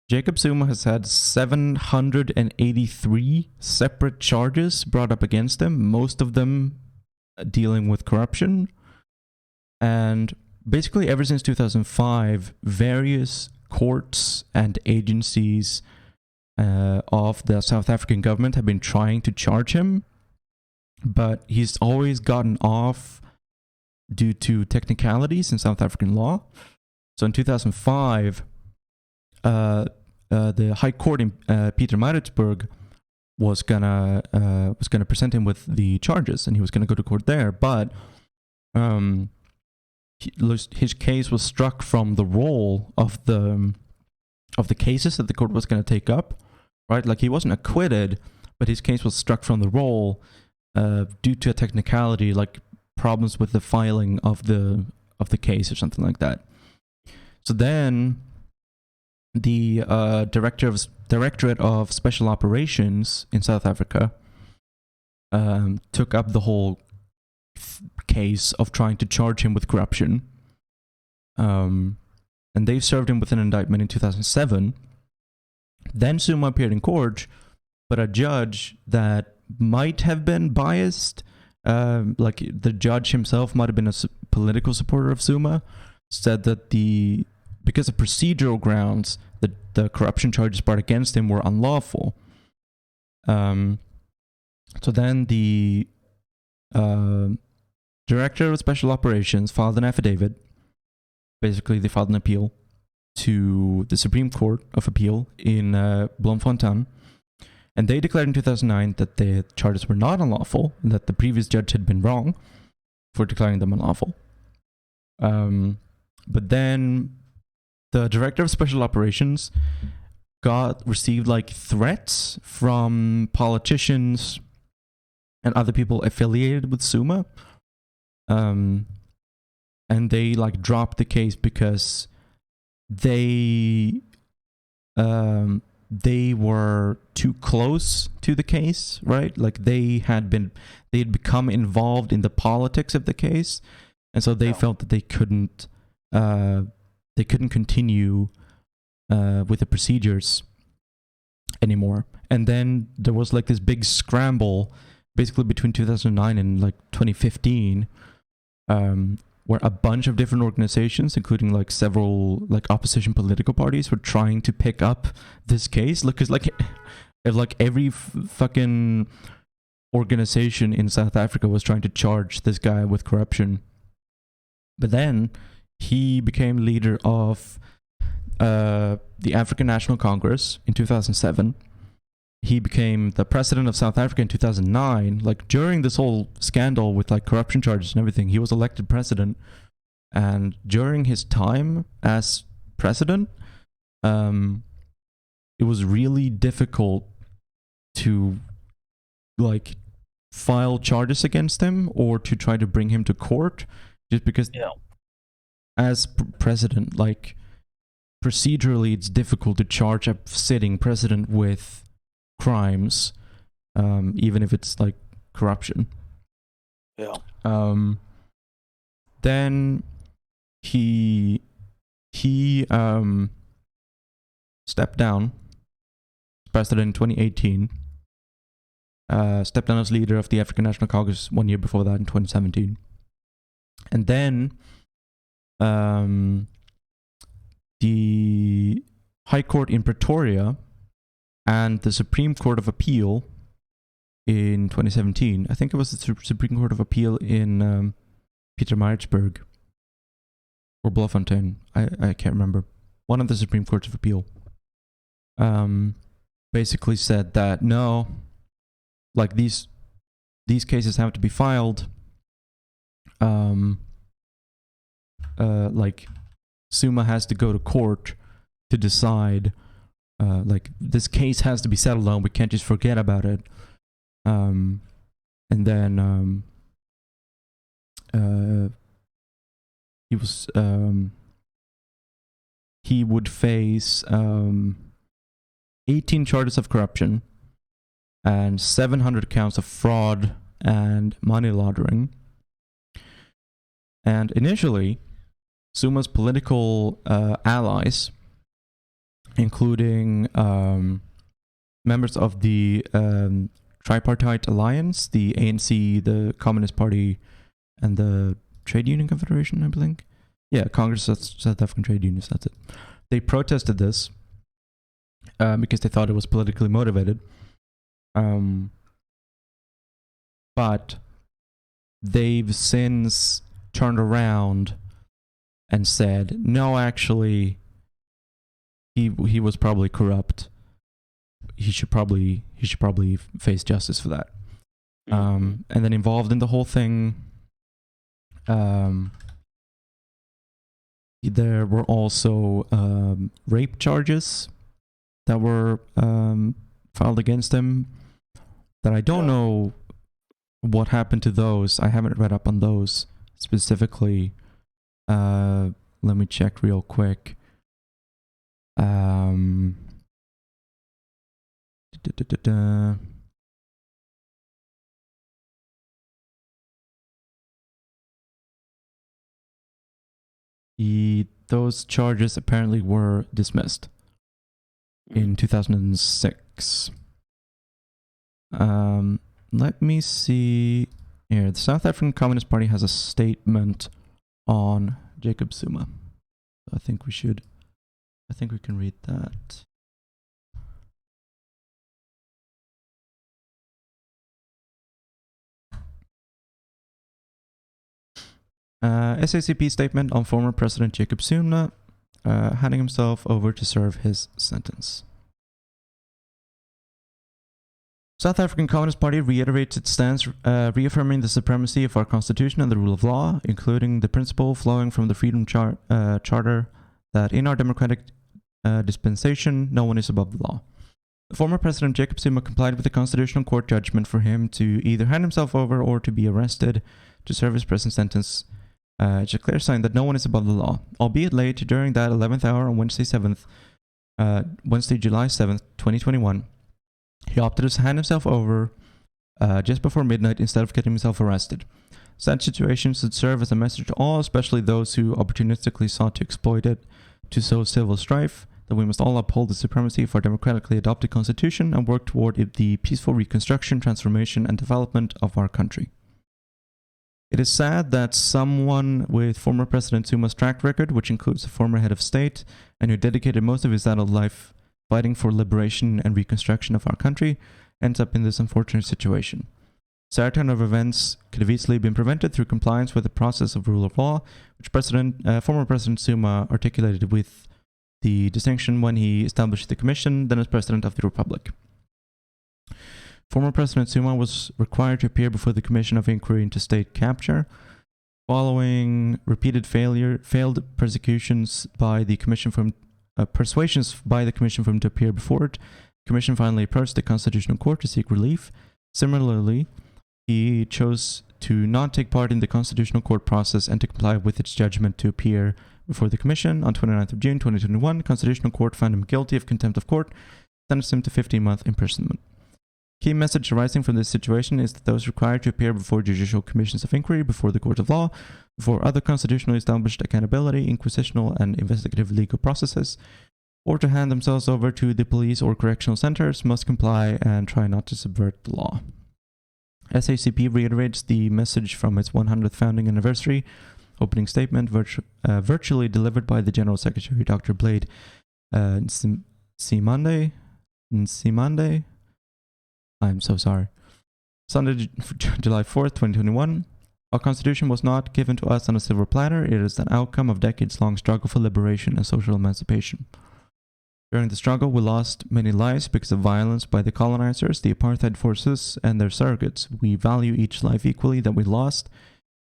Jacob Zuma has had 783 separate charges brought up against him, most of them dealing with corruption. And basically, ever since 2005, various courts and agencies of the South African government have been trying to charge him, but he's always gotten off due to technicalities in South African law. So in 2005, the High Court in Pietermaritzburg was gonna present him with the charges, and he was gonna go to court there. But his case was struck from the roll of the cases that the court was gonna take up. Right, like he wasn't acquitted, but his case was struck from the roll due to a technicality, like problems with the filing of the case or something like that. So then the Directorate of Special Operations in South Africa took up the whole case of trying to charge him with corruption. And they served him with an indictment in 2007. Then Zuma appeared in court, but a judge that might have been biased, like the judge himself might have been a political supporter of Zuma, said that because of procedural grounds, the corruption charges brought against him were unlawful. So then the Director of Special Operations filed an affidavit. Basically, they filed an appeal to the Supreme Court of Appeal in Bloemfontein. And they declared in 2009 that the charges were not unlawful, and that the previous judge had been wrong for declaring them unlawful. But then the Director of Special Operations received like threats from politicians and other people affiliated with Zuma. And they like dropped the case because they were too close to the case, right? Like they had become involved in the politics of the case, and so they felt that they couldn't continue with the procedures. anymore. And then there was like this big scramble basically between 2009 and like 2015, where a bunch of different organizations, including like several like opposition political parties, were trying to pick up this case. Look, cause like every fucking organization in South Africa was trying to charge this guy with corruption. But then he became leader of the African National Congress in 2007. He became the president of South Africa in 2009. Like during this whole scandal with like corruption charges and everything, he was elected president. And during his time as president, it was really difficult to like file charges against him or to try to bring him to court, just because as president, like procedurally, it's difficult to charge a sitting president with crimes, even if it's like corruption. Yeah. Then he stepped down, president in 2018. Stepped down as leader of the African National Congress 1 year before that in 2017. And then the High Court in Pretoria and the Supreme Court of Appeal in 2017. I think it was the Supreme Court of Appeal in Pietermaritzburg or Bloemfontein. I can't remember. One of the Supreme Courts of Appeal basically said that no, like these cases have to be filed. Like Zuma has to go to court to decide. Like this case has to be settled on. We can't just forget about it. And then he would face 18 charges of corruption and 700 counts of fraud and money laundering. And initially, Zuma's political allies, including members of the Tripartite Alliance, the ANC, the Communist Party, and the Trade Union Confederation, I believe. Yeah, Congress of South African Trade Unions, that's it. They protested this because they thought it was politically motivated. But they've since turned around and said, no, actually, he was probably corrupt. He should probably face justice for that. And then involved in the whole thing, there were also rape charges that were filed against him. That I don't know what happened to those. I haven't read up on those specifically. Let me check real quick. Those charges apparently were dismissed in 2006. Let me see here. The South African Communist Party has a statement on Jacob Zuma. I think we can read that. SACP statement on former President Jacob Zuma handing himself over to serve his sentence. South African Communist Party reiterates its stance, reaffirming the supremacy of our constitution and the rule of law, including the principle flowing from the Freedom Charter that in our democratic dispensation, no one is above the law. The former President Jacob Zuma complied with the Constitutional Court judgment for him to either hand himself over or to be arrested to serve his present sentence. It's a clear sign that no one is above the law. Albeit late, during that 11th hour on Wednesday, July 7th, 2021, he opted to hand himself over just before midnight instead of getting himself arrested. Such situations should serve as a message to all, especially those who opportunistically sought to exploit it to sow civil strife, that we must all uphold the supremacy of our democratically adopted constitution and work toward the peaceful reconstruction, transformation, and development of our country. It is sad that someone with former President Zuma's track record, which includes a former head of state, and who dedicated most of his adult life fighting for liberation and reconstruction of our country, ends up in this unfortunate situation. Sad turn of events could have easily been prevented through compliance with the process of rule of law, which former President Zuma articulated with the distinction when he established the commission, then as President of the Republic. Former President Zuma was required to appear before the Commission of Inquiry into State Capture. Following repeated failed persecutions by the Commission persuasions by the Commission for him to appear before it, the Commission finally approached the Constitutional Court to seek relief. Similarly, he chose to not take part in the Constitutional Court process and to comply with its judgment to appear before the Commission. On 29th of June 2021, the Constitutional Court found him guilty of contempt of court, sentenced him to 15-month imprisonment. Key message arising from this situation is that those required to appear before judicial commissions of inquiry, before the court of law, before other constitutionally established accountability, inquisitional, and investigative legal processes, or to hand themselves over to the police or correctional centers must comply and try not to subvert the law. SACP reiterates the message from its 100th founding anniversary opening statement virtually delivered by the General Secretary, Dr. Blade Nsimande. I'm so sorry. Sunday, July 4th, 2021. Our Constitution was not given to us on a silver platter. It is an outcome of decades-long struggle for liberation and social emancipation. During the struggle, we lost many lives because of violence by the colonizers, the apartheid forces, and their surrogates. We value each life equally that we lost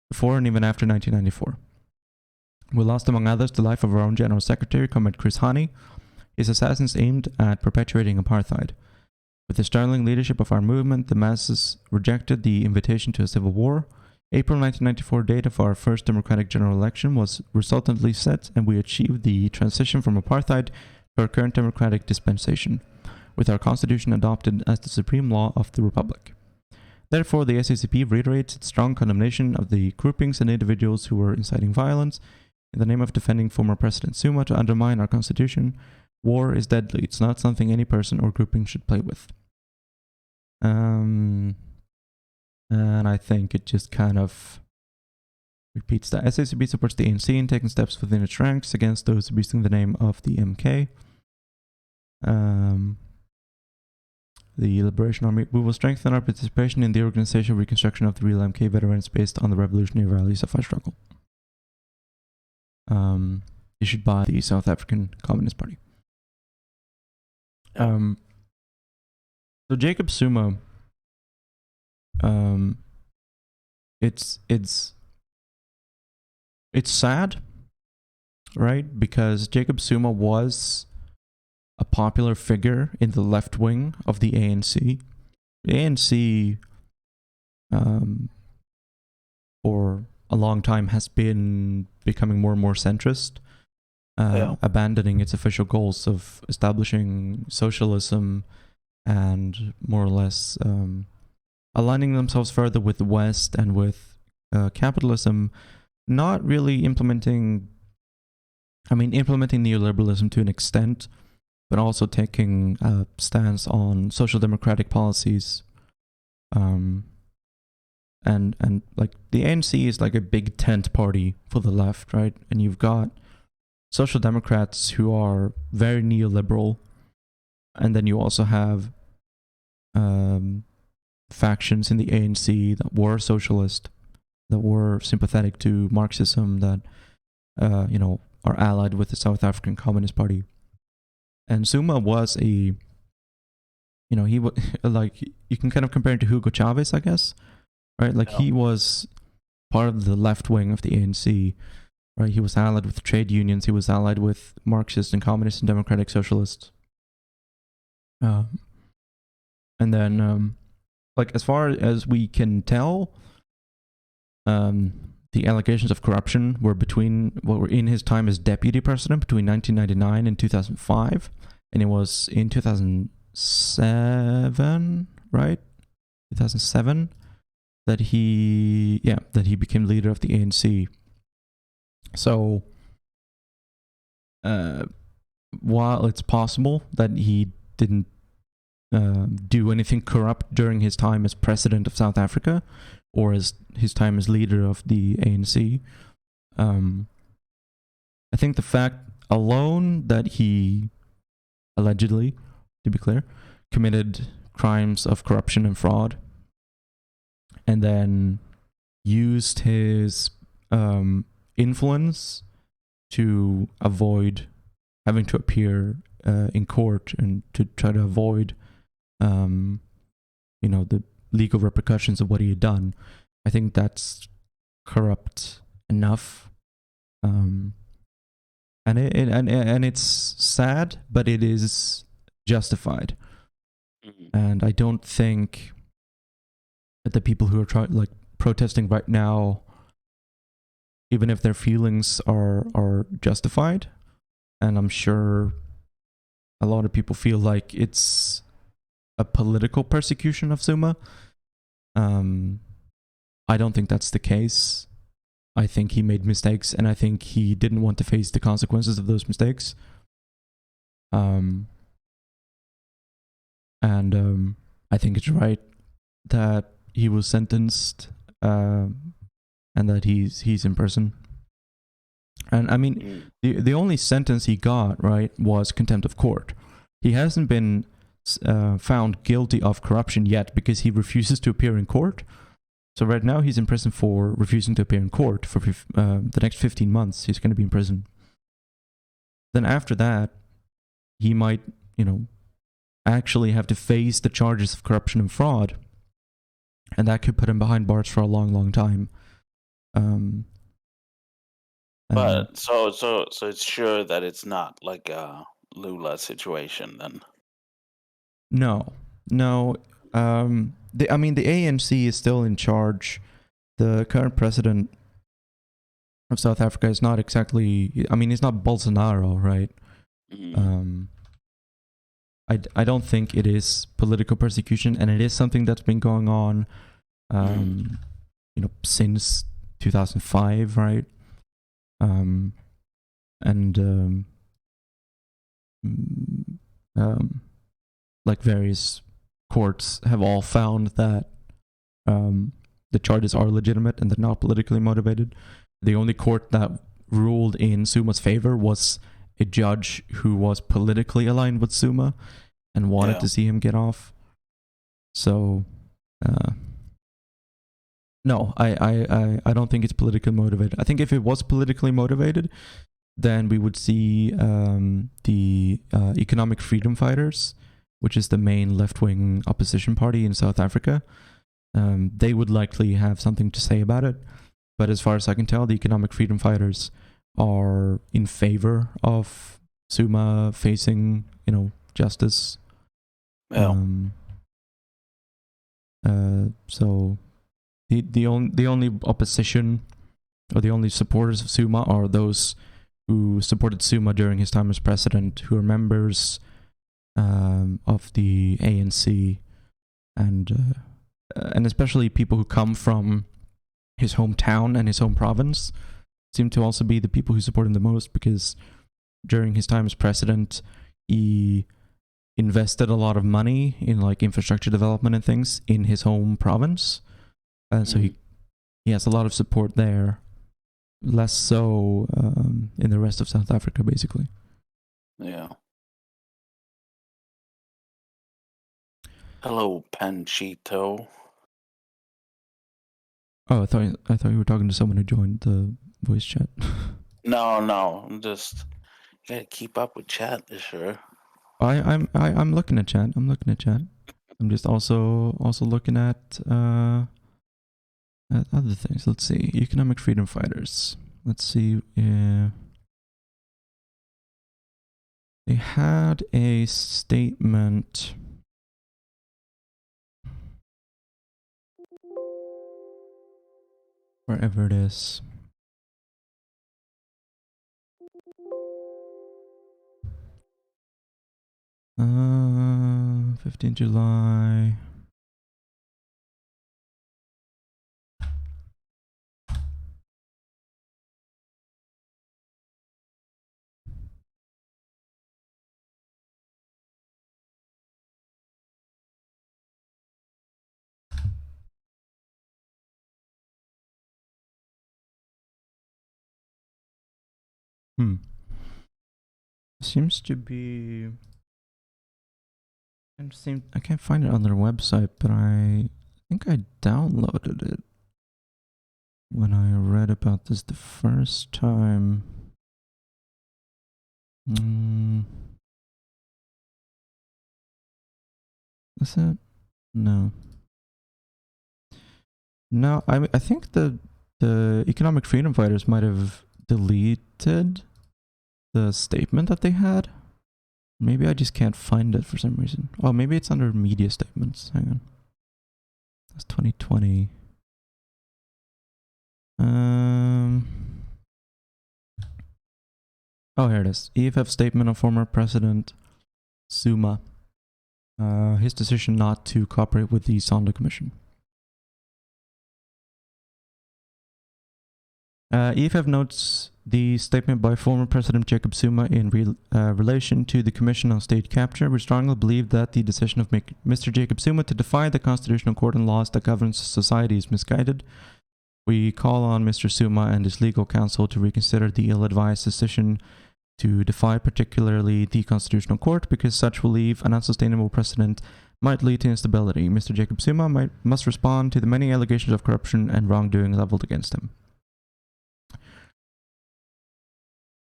before and even after 1994. We lost, among others, the life of our own General Secretary, Comrade Chris Hani. His assassins aimed at perpetuating apartheid. With the sterling leadership of our movement, the masses rejected the invitation to a civil war. April 1994 date of our first democratic general election was resultantly set, and we achieved the transition from apartheid to our current democratic dispensation, with our constitution adopted as the supreme law of the Republic. Therefore, the SACP reiterates its strong condemnation of the groupings and individuals who were inciting violence in the name of defending former President Zuma to undermine our constitution. War is deadly. It's not something any person or grouping should play with. And I think it just kind of repeats that. SACP supports the ANC in taking steps within its ranks against those abusing the name of the MK. The Liberation Army. We will strengthen our participation in the organization reconstruction of the real MK veterans based on the revolutionary values of our struggle. Issued by the South African Communist Party. So Jacob Zuma, it's sad, right? Because Jacob Zuma was a popular figure in the left wing of the ANC. The ANC, for a long time, has been becoming more and more centrist, abandoning its official goals of establishing socialism and more or less aligning themselves further with the West and with capitalism, not really implementing neoliberalism to an extent, but also taking a stance on social democratic policies. And like the ANC is like a big tent party for the left, right? And you've got social democrats who are very neoliberal, and then you also have factions in the ANC that were socialist, that were sympathetic to Marxism, that are allied with the South African Communist Party. And Zuma was he was like, you can kind of compare it to Hugo Chavez, I guess, right? Like he was part of the left wing of the ANC, right? He was allied with trade unions. He was allied with Marxist and communist and democratic socialists. And then, like, as far as we can tell, the allegations of corruption were in his time as deputy president between 1999 and 2005, and it was in 2007, right? 2007 that he became leader of the ANC. So, while it's possible that he didn't do anything corrupt during his time as president of South Africa or as his time as leader of the ANC, I think the fact alone that he allegedly, to be clear, committed crimes of corruption and fraud and then used his influence to avoid having to appear in court and to try to avoid the legal repercussions of what he had done. I think that's corrupt enough. And it's sad, but it is justified. And I don't think that the people who are protesting right now, even if their feelings are justified, and I'm sure a lot of people feel like it's a political persecution of Zuma, I don't think that's the case. I think he made mistakes, and I think he didn't want to face the consequences of those mistakes. And I think it's right that he was sentenced, and that he's in prison. And I mean, the only sentence he got, right, was contempt of court. He hasn't been found guilty of corruption yet because he refuses to appear in court. So right now he's in prison for refusing to appear in court for the next 15 months. He's going to be in prison. Then after that, he might, actually have to face the charges of corruption and fraud. And that could put him behind bars for a long, long time. But so it's sure that it's not like a Lula situation then. No. The ANC is still in charge. The current president of South Africa is not exactly. He's not Bolsonaro, right? I don't think it is political persecution, and it is something that's been going on, since 2005, right? Various courts have all found that the charges are legitimate and they're not politically motivated. The only court that ruled in Zuma's favor was a judge who was politically aligned with Zuma and wanted to see him get off. So, no, I don't think it's politically motivated. I think if it was politically motivated, then we would see the Economic Freedom Fighters, which is the main left-wing opposition party in South Africa. They would likely have something to say about it. But as far as I can tell, the Economic Freedom Fighters are in favor of Zuma facing, justice. So the only opposition or the only supporters of Zuma are those who supported Zuma during his time as president, who are members of the ANC, and especially people who come from his hometown and his home province seem to also be the people who support him the most, because during his time as president, he invested a lot of money in infrastructure development and things in his home province, and so he has a lot of support there. Less so in the rest of South Africa, basically. Yeah. Hello, Panchito. Oh, I thought you were talking to someone who joined the voice chat. No, I'm just gotta keep up with chat, sure. I'm looking at chat. I'm just also looking at other things. Let's see. Economic Freedom Fighters. Let's see. They had a statement. Wherever it is. 15 July. Seems to be... I can't find it on their website, but I think I downloaded it when I read about this the first time. Is it? No. No, I think the economic freedom fighters might have deleted the statement that they had. Maybe I just can't find it for some reason. Oh, maybe it's under media statements. Hang on. That's 2020. Oh, here it is. EFF statement of former President Zuma. His decision not to cooperate with the Sonda Commission. EFF notes the statement by former President Jacob Zuma in relation to the Commission on State Capture. We strongly believe that the decision of Mr. Jacob Zuma to defy the constitutional court and laws that govern society is misguided. We call on Mr. Zuma and his legal counsel to reconsider the ill-advised decision to defy particularly the constitutional court, because such will leave an unsustainable precedent might lead to instability. Mr. Jacob Zuma must respond to the many allegations of corruption and wrongdoing leveled against him.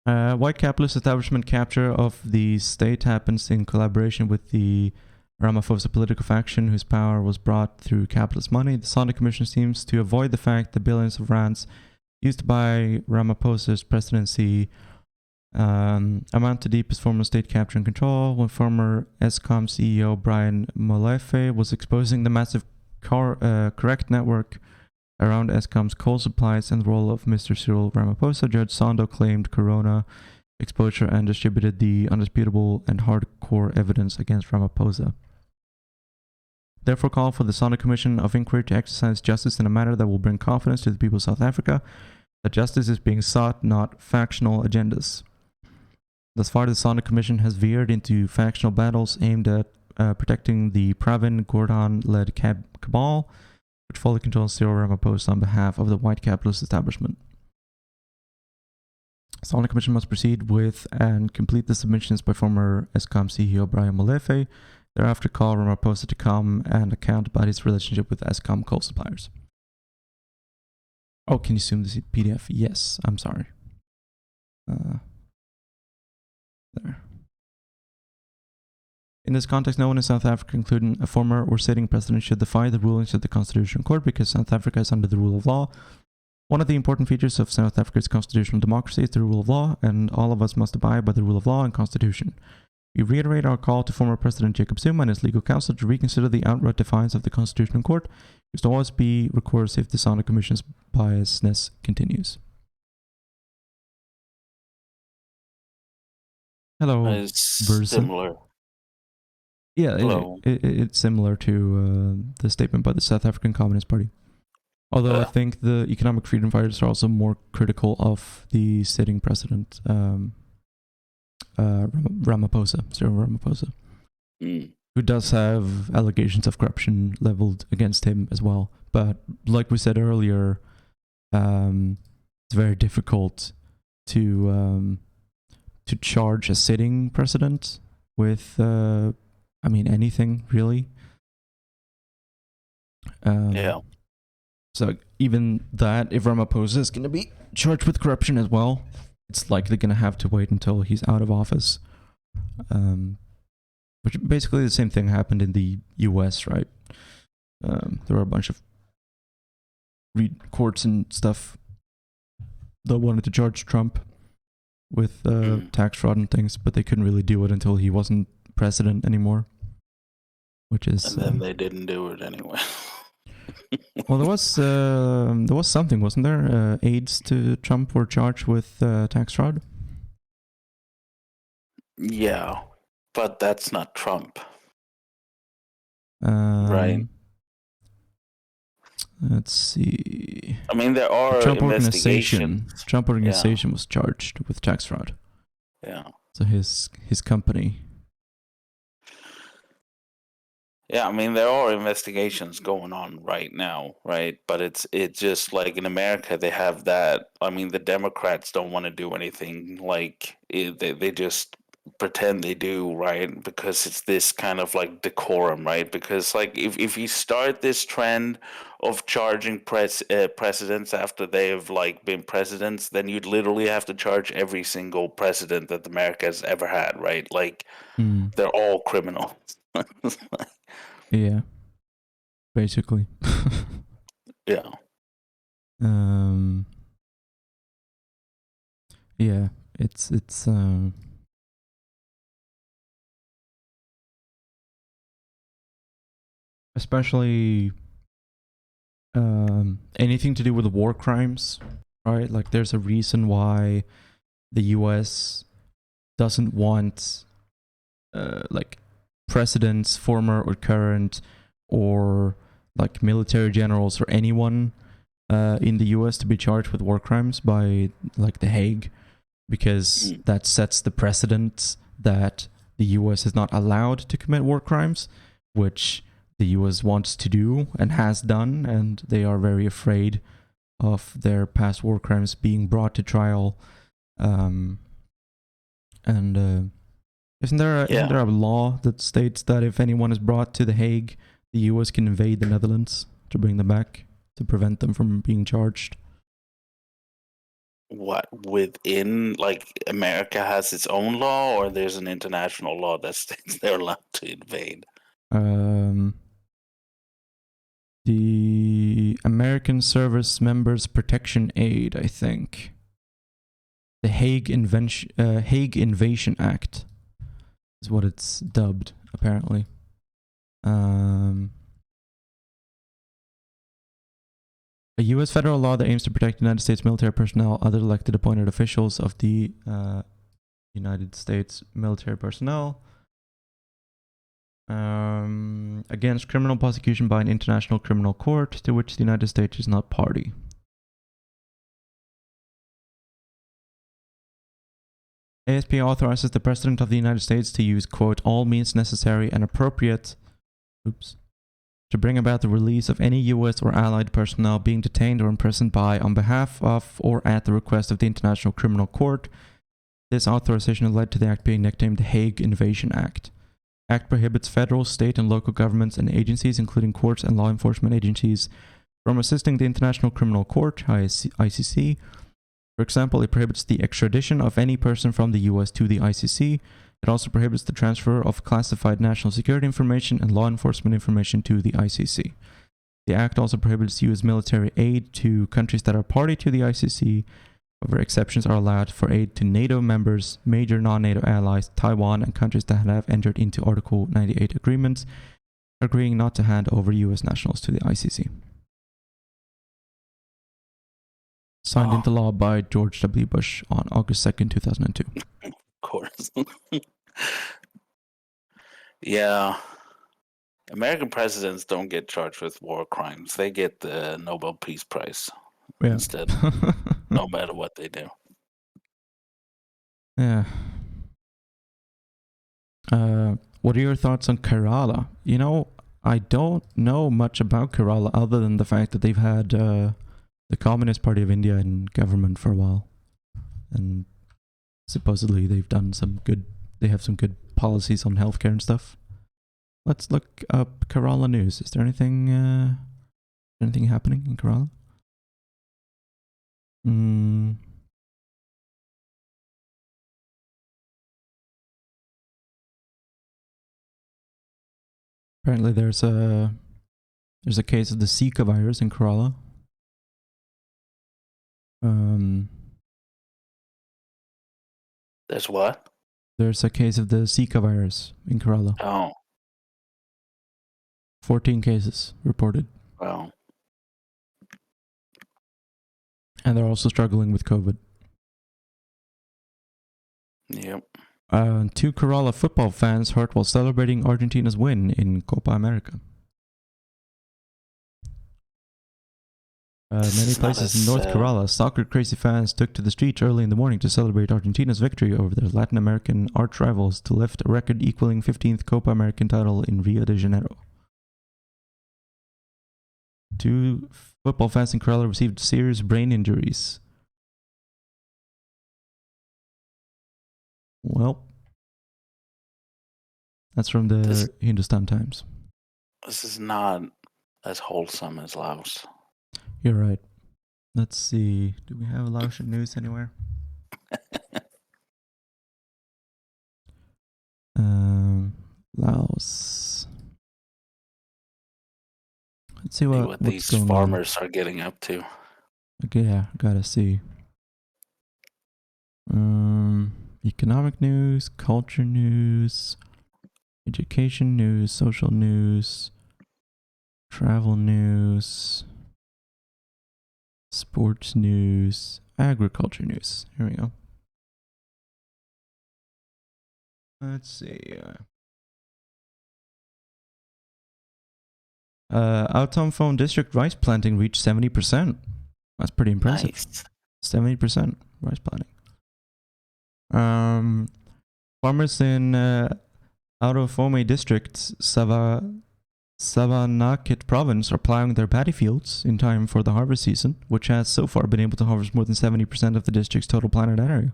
White capitalist establishment capture of the state happens in collaboration with the Ramaphosa political faction, whose power was brought through capitalist money. The Sonda Commission seems to avoid the fact that billions of rands used by Ramaphosa's presidency amount to deepest form of state capture and control. When former ESCOM CEO Brian Molefe was exposing the massive correct network around ESCOM's coal supplies and the role of Mr. Cyril Ramaphosa, Judge Sando claimed corona exposure and distributed the undisputable and hardcore evidence against Ramaphosa. Therefore, call for the Sonda Commission of Inquiry to exercise justice in a manner that will bring confidence to the people of South Africa that justice is being sought, not factional agendas. Thus far, the Sonda Commission has veered into factional battles aimed at protecting the Pravin Gordhan-led cabal, which fully controls Cyril Ramaphosa on behalf of the white capitalist establishment. The Sonda Commission must proceed with and complete the submissions by former ESCOM CEO Brian Molefe, thereafter call Ramaphosa to come and account about his relationship with ESCOM coal suppliers. Oh, can you zoom this PDF? Yes, I'm sorry. There. In this context, no one in South Africa, including a former or sitting president, should defy the rulings of the Constitutional Court because South Africa is under the rule of law. One of the important features of South Africa's constitutional democracy is the rule of law, and all of us must abide by the rule of law and constitution. We reiterate our call to former President Jacob Zuma and his legal counsel to reconsider the outright defiance of the Constitutional Court, which will always be recourse if the Sonda Commission's biasness continues. Hello, It's Versa. similar. Yeah, Hello. it's similar to the statement by the South African Communist Party. Although I think the economic freedom fighters are also more critical of the sitting president, Ramaphosa, Cyril Ramaphosa, who does have allegations of corruption leveled against him as well. But like we said earlier, it's very difficult to charge a sitting president with, anything really. Yeah. So even that, if Ramaphosa is going to be charged with corruption as well, it's likely going to have to wait until he's out of office. Which basically the same thing happened in the US, right? There were a bunch of courts and stuff that wanted to charge Trump with tax fraud and things, but they couldn't really do it until he wasn't president anymore. Which is... And then they didn't do it anyway. Well, there was something, wasn't there? Aides to Trump were charged with tax fraud. Yeah, but that's not Trump, Right. right? Let's see. I mean, there are Trump investigations. organization was charged with tax fraud. Yeah. So his company. Yeah, I mean there are investigations going on right now, right? But it's just like in America they have that. I mean, the Democrats don't want to do anything. Like they just pretend they do, right? Because it's this kind of like decorum, right? Because like if you start this trend of charging presidents after they've like been presidents, then you'd literally have to charge every single president that America has ever had, right? Like Mm. they're all criminals. Yeah, basically. Yeah. um. Yeah, it's especially anything to do with war crimes, right? Like there's a reason why the US doesn't want like presidents, former or current, or like military generals or anyone in the US to be charged with war crimes by like The Hague, because that sets the precedent that the US is not allowed to commit war crimes, which the US wants to do and has done, and they are very afraid of their past war crimes being brought to trial. And isn't there a law that states that if anyone is brought to The Hague, the US can invade the Netherlands to bring them back to prevent them from being charged? What, within like America has its own law, or there's an international law that states they're allowed to invade? The American Service Members Protection Aid, I think. The Hague Invasion Act is what it's dubbed, apparently. A U.S. federal law that aims to protect United States military personnel, other elected appointed officials of the United States military personnel, against criminal prosecution by an international criminal court to which the United States is not party. ASP authorizes the President of the United States to use, quote, all means necessary and appropriate, to bring about the release of any U.S. or allied personnel being detained or imprisoned by, on behalf of, or at the request of the International Criminal Court. This authorization led to the act being nicknamed the Hague Invasion Act. Act prohibits federal, state, and local governments and agencies, including courts and law enforcement agencies, from assisting the International Criminal Court, ICC. For example, it prohibits the extradition of any person from the U.S. to the ICC. It also prohibits the transfer of classified national security information and law enforcement information to the ICC. The act also prohibits U.S. military aid to countries that are party to the ICC. However, exceptions are allowed for aid to NATO members, major non-NATO allies, Taiwan, and countries that have entered into Article 98 agreements, agreeing not to hand over U.S. nationals to the ICC. Signed into law by George W. Bush on August 2nd, 2002. Of course. Yeah. American presidents don't get charged with war crimes. They get the Nobel Peace Prize instead, no matter what they do. Yeah. What are your thoughts on Kerala? You know, I don't know much about Kerala other than the fact that they've had the Communist Party of India in government for a while, and supposedly they've done some good. They have some good policies on healthcare and stuff. Let's look up Kerala news. Is there anything happening in Kerala? Apparently, there's a case of the Zika virus in Kerala. There's what? There's a case of the Zika virus in Kerala. Oh. 14 cases reported. Wow. And they're also struggling with COVID. Yep. 2 Kerala football fans hurt while celebrating Argentina's win in Copa America. Many places in North Kerala, soccer crazy fans took to the streets early in the morning to celebrate Argentina's victory over their Latin American arch rivals to lift a record equaling 15th Copa American title in Rio de Janeiro. 2 football fans in Kerala received serious brain injuries. Well, that's from the Hindustan Times. This is not as wholesome as Laos. You're right. Let's see. Do we have Laotian news anywhere? Laos. Let's see what what's these going farmers are getting up to. Okay, yeah, gotta see. Economic news, culture news, education news, social news, travel news, sports news, agriculture news. Here we go. Let's see. Phone district rice planting reached 70%. That's pretty impressive. Nice. 70% rice planting. Farmers in Autofome district, Savanakhet province are plowing their paddy fields in time for the harvest season, which has so far been able to harvest more than 70% of the district's total planted area.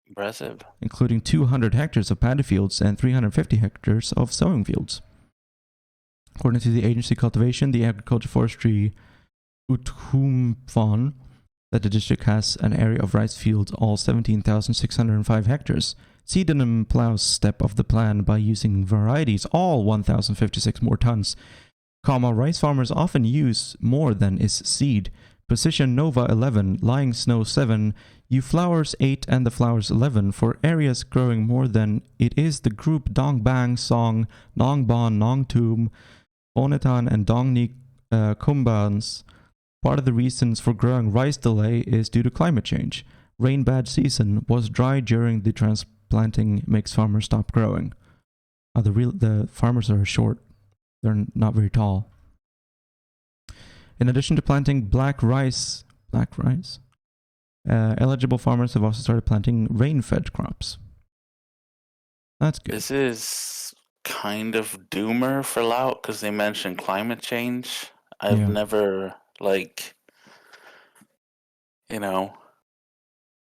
Impressive. Including 200 hectares of paddy fields and 350 hectares of sowing fields. According to the agency Cultivation, the Agriculture Forestry Utkhumphon, that the district has an area of rice fields, all 17,605 hectares. Sydenham plows step of the plan by using varieties, all 1,056 more tons. Rice farmers often use more than is seed. Precision Nova 11, Lying Snow 7, Flowers 8 and the Flowers 11 for areas growing more than it is the group Dongbang Song, Nongban, Nongtum, Bonetan and Dongni Kumbans. Part of the reasons for growing rice delay is due to climate change. Rain bad season was dry during the transplanting makes farmers stop growing. The farmers are short. They're not very tall. In addition to planting black rice, eligible farmers have also started planting rain-fed crops. That's good. This is kind of doomer for Laos because they mentioned climate change. I've never,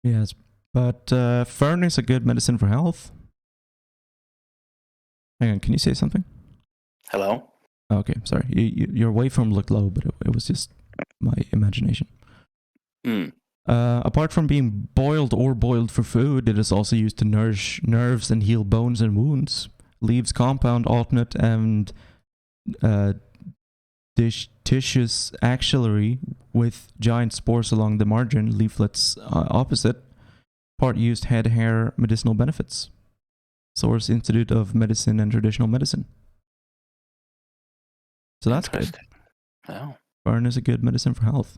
Yes, but fern is a good medicine for health. Hang on, can you say something? Hello? Okay, sorry. Your waveform looked low, but it was just my imagination. Apart from being boiled for food, it is also used to nourish nerves and heal bones and wounds. Leaves compound, alternate, and tissue axillary with giant spores along the margin, leaflets opposite. Part used head hair medicinal benefits. Source Institute of Medicine and Traditional Medicine. So that's good. Wow. Fern is a good medicine for health.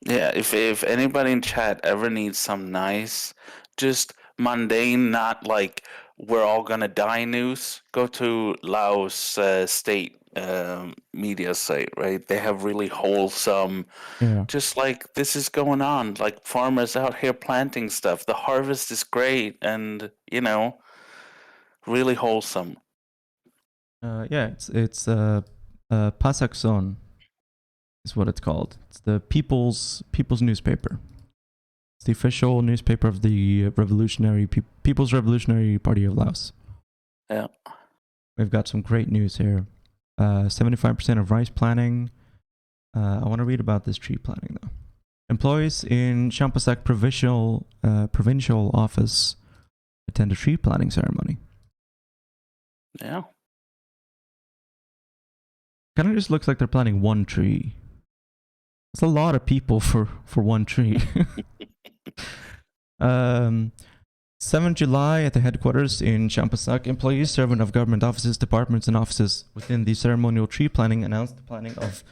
Yeah, if anybody in chat ever needs some nice, just mundane, not like we're all gonna die news, go to Laos state media site, right? They have really wholesome, just like this is going on, like farmers out here planting stuff. The harvest is great and, really wholesome. It's Pasakson is what it's called. It's the People's Newspaper. It's the official newspaper of the People's Revolutionary Party of Laos. Yeah. We've got some great news here. 75% of rice planting. I want to read about this tree planting though. Employees in Champasak provincial office attend a tree planting ceremony. Yeah. Kind of just looks like they're planting one tree. It's a lot of people for one tree. 7th July at the headquarters in Champasak, employees, servant of government offices, departments, and offices within the ceremonial tree planting announced the planting of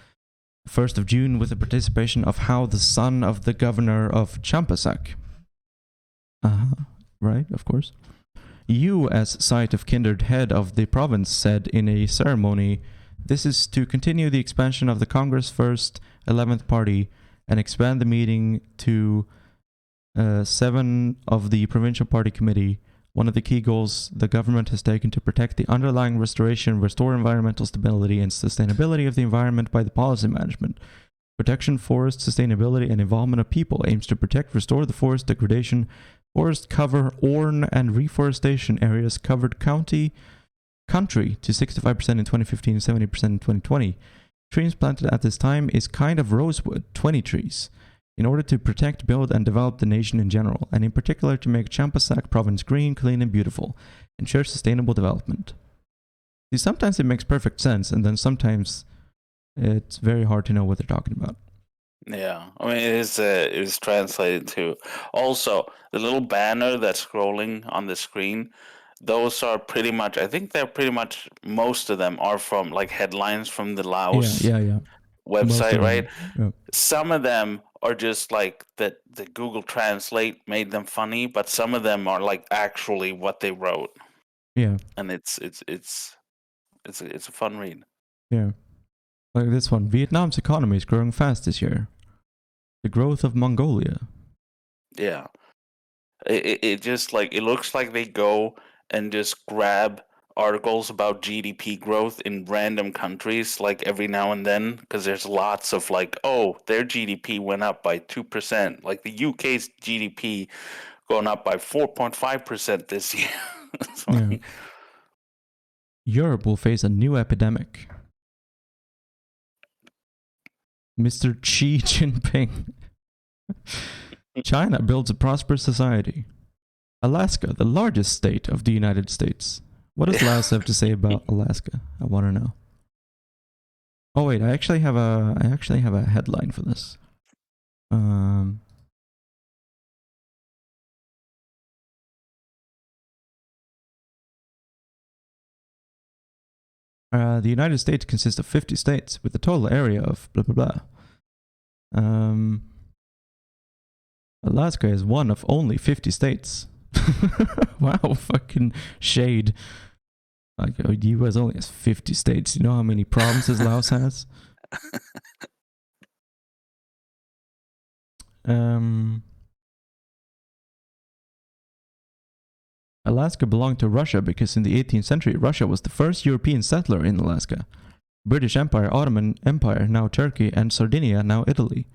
1st of June with the participation of How, the son of the governor of Champasak. Right, of course. You, as site of kindred head of the province, said in a ceremony, this is to continue the expansion of the Congress First 11th Party and expand the meeting to 7 of the Provincial Party Committee, One of the key goals the government has taken to protect the underlying restoration, restore environmental stability and sustainability of the environment by the policy management. Protection, forest, sustainability, and involvement of people aims to protect, restore the forest degradation, forest cover, orn, and reforestation areas covered country to 65% in 2015 and 70% in 2020. Trees planted at this time is kind of rosewood, 20 trees, in order to protect, build, and develop the nation in general, and in particular to make Champasak province green, clean, and beautiful, ensure sustainable development. See, sometimes it makes perfect sense, and then sometimes it's very hard to know what they're talking about. Yeah, I mean it is translated to. Also, the little banner that's scrolling on the screen, those are pretty much. I think they're pretty much most of them are from like headlines from the Laos Yeah. Most website, of them. right? Yeah. Some of them are just like that. The Google Translate made them funny, but some of them are like actually what they wrote. Yeah. And it's a fun read. Yeah. Like this one. Vietnam's economy is growing fast this year. The growth of Mongolia. Yeah. It just like it looks like they go and just grab articles about GDP growth in random countries like every now and then because there's lots of like, oh, their GDP went up by 2%, like the UK's GDP going up by 4.5% this year. Yeah. Europe will face a new epidemic. Mr. Xi Jinping. China builds a prosperous society. Alaska, the largest state of the United States. What does Laos have to say about Alaska? I want to know. Oh wait, I actually have a headline for this. The United States consists of 50 states with a total area of blah blah blah. Alaska is one of only 50 states. Wow, fucking shade. Like, the US only has 50 states. You know how many provinces Laos has? Alaska belonged to Russia because in the 18th century, Russia was the first European settler in Alaska. British Empire, Ottoman Empire, now Turkey, and Sardinia, now Italy.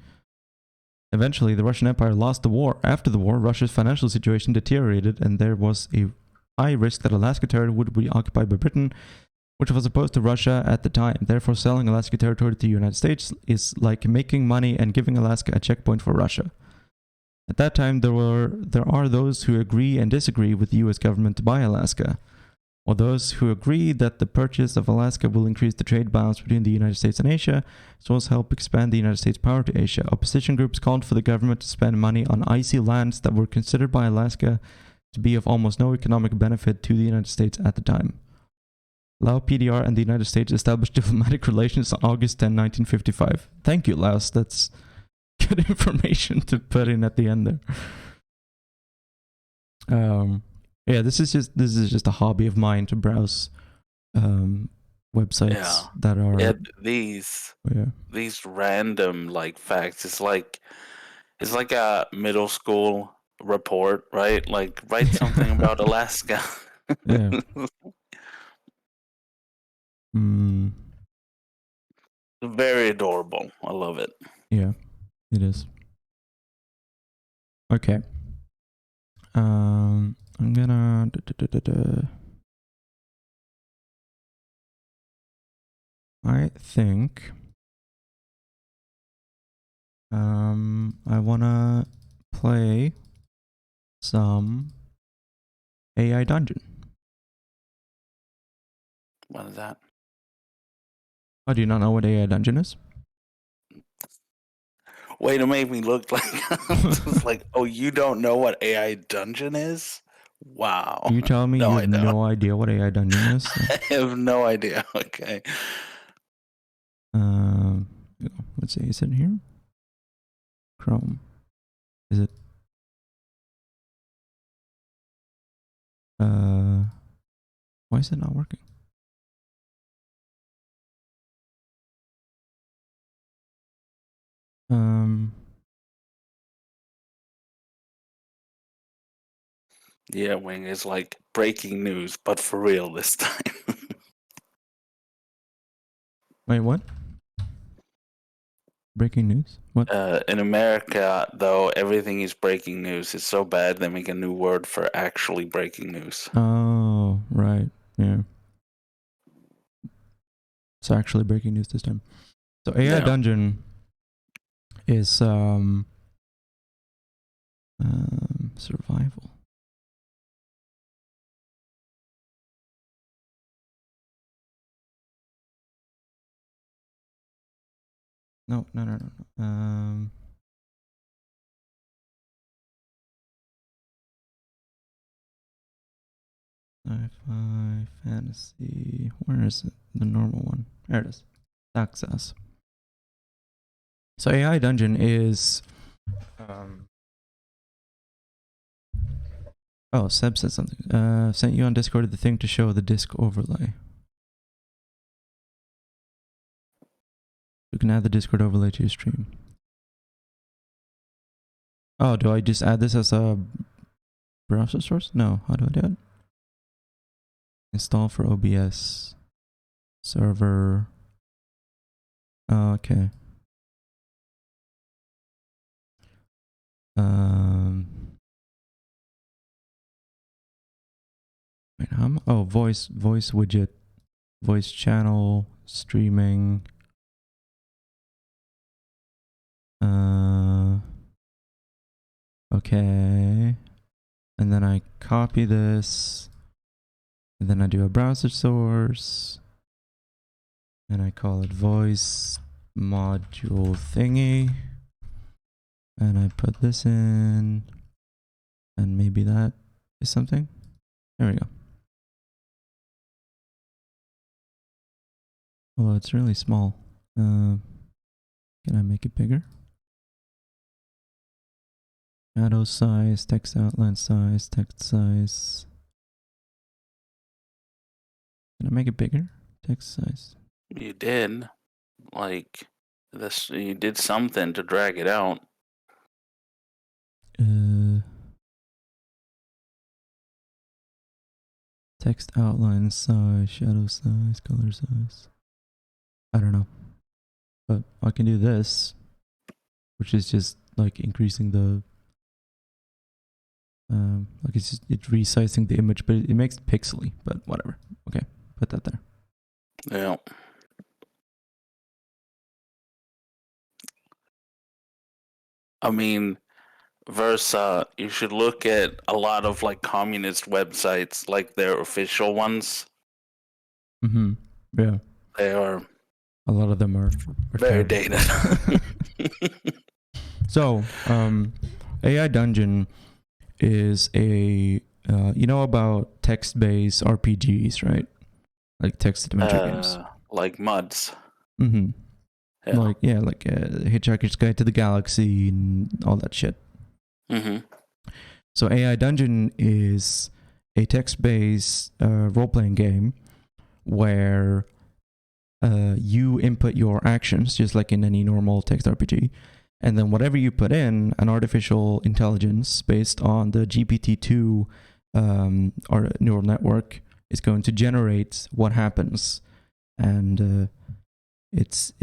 Eventually, the Russian Empire lost the war. After the war, Russia's financial situation deteriorated, and there was a high risk that Alaska territory would be occupied by Britain, which was opposed to Russia at the time. Therefore, selling Alaska territory to the United States is like making money and giving Alaska a checkpoint for Russia. At that time, there are those who agree and disagree with the US government to buy Alaska, or those who agree that the purchase of Alaska will increase the trade balance between the United States and Asia, as well as help expand the United States' power to Asia. Opposition groups called for the government to spend money on icy lands that were considered by Alaska to be of almost no economic benefit to the United States at the time. Lao PDR and the United States established diplomatic relations on August 10, 1955. Thank you, Laos. That's good information to put in at the end there. Yeah, this is just a hobby of mine to browse websites that are these random like facts. It's like a middle school report, right? Like write something about Alaska. Yeah. Very adorable. I love it. Yeah, it is. Okay. I'm gonna. I think. I wanna play some AI Dungeon. What is that? Oh, do you not know what AI Dungeon is? Way to make me look like it's like, oh, you don't know what AI Dungeon is? Wow. Are you telling me you have no idea what AI Dungeon is? I have no idea. Okay. Let's see. Is it here? Chrome. Is it? Why is it not working? Yeah, Wing is like breaking news, but for real this time. Wait, what? Breaking news? What? In America, though, everything is breaking news. It's so bad they make a new word for actually breaking news. Oh, right. Yeah. It's actually breaking news this time. So AI Yeah. Dungeon is survival. No. Sci-fi, fantasy. Where is it? The normal one. There it is. Access. So AI Dungeon is. Oh, Seb said something. Sent you on Discord the thing to show the disk overlay. You can add the Discord overlay to your stream. Oh, do I just add this as a browser source? No. How do I do it? Install for OBS. Server. Oh, okay. Wait, voice widget, voice channel, streaming. Okay. And then I copy this. And then I do a browser source. And I call it voice module thingy. And I put this in. And maybe that is something. There we go. Although it's really small. Can I make it bigger? Shadow size, text outline size, text size. Can I make it bigger? Text size. You did. Like, this, you did something to drag it out. Text outline size, shadow size, color size. I don't know. But I can do this, which is just like increasing the like it's resizing the image, but it makes it pixely, but whatever. Okay, put that there. Yeah. I mean, Versa, you should look at a lot of like communist websites, like their official ones. Mm-hmm. Yeah. They are A lot of them are very terrible. dated. So, AI Dungeon is a you know about text-based RPGs, right? Like text adventure games. Like MUDs. Mm-hmm. Yeah. Like Hitchhiker's Guide to the Galaxy and all that shit. Mm-hmm. So AI Dungeon is a text-based role-playing game where you input your actions just like in any normal text RPG, and then whatever you put in, an artificial intelligence based on the GPT-2 or neural network is going to generate what happens, and it's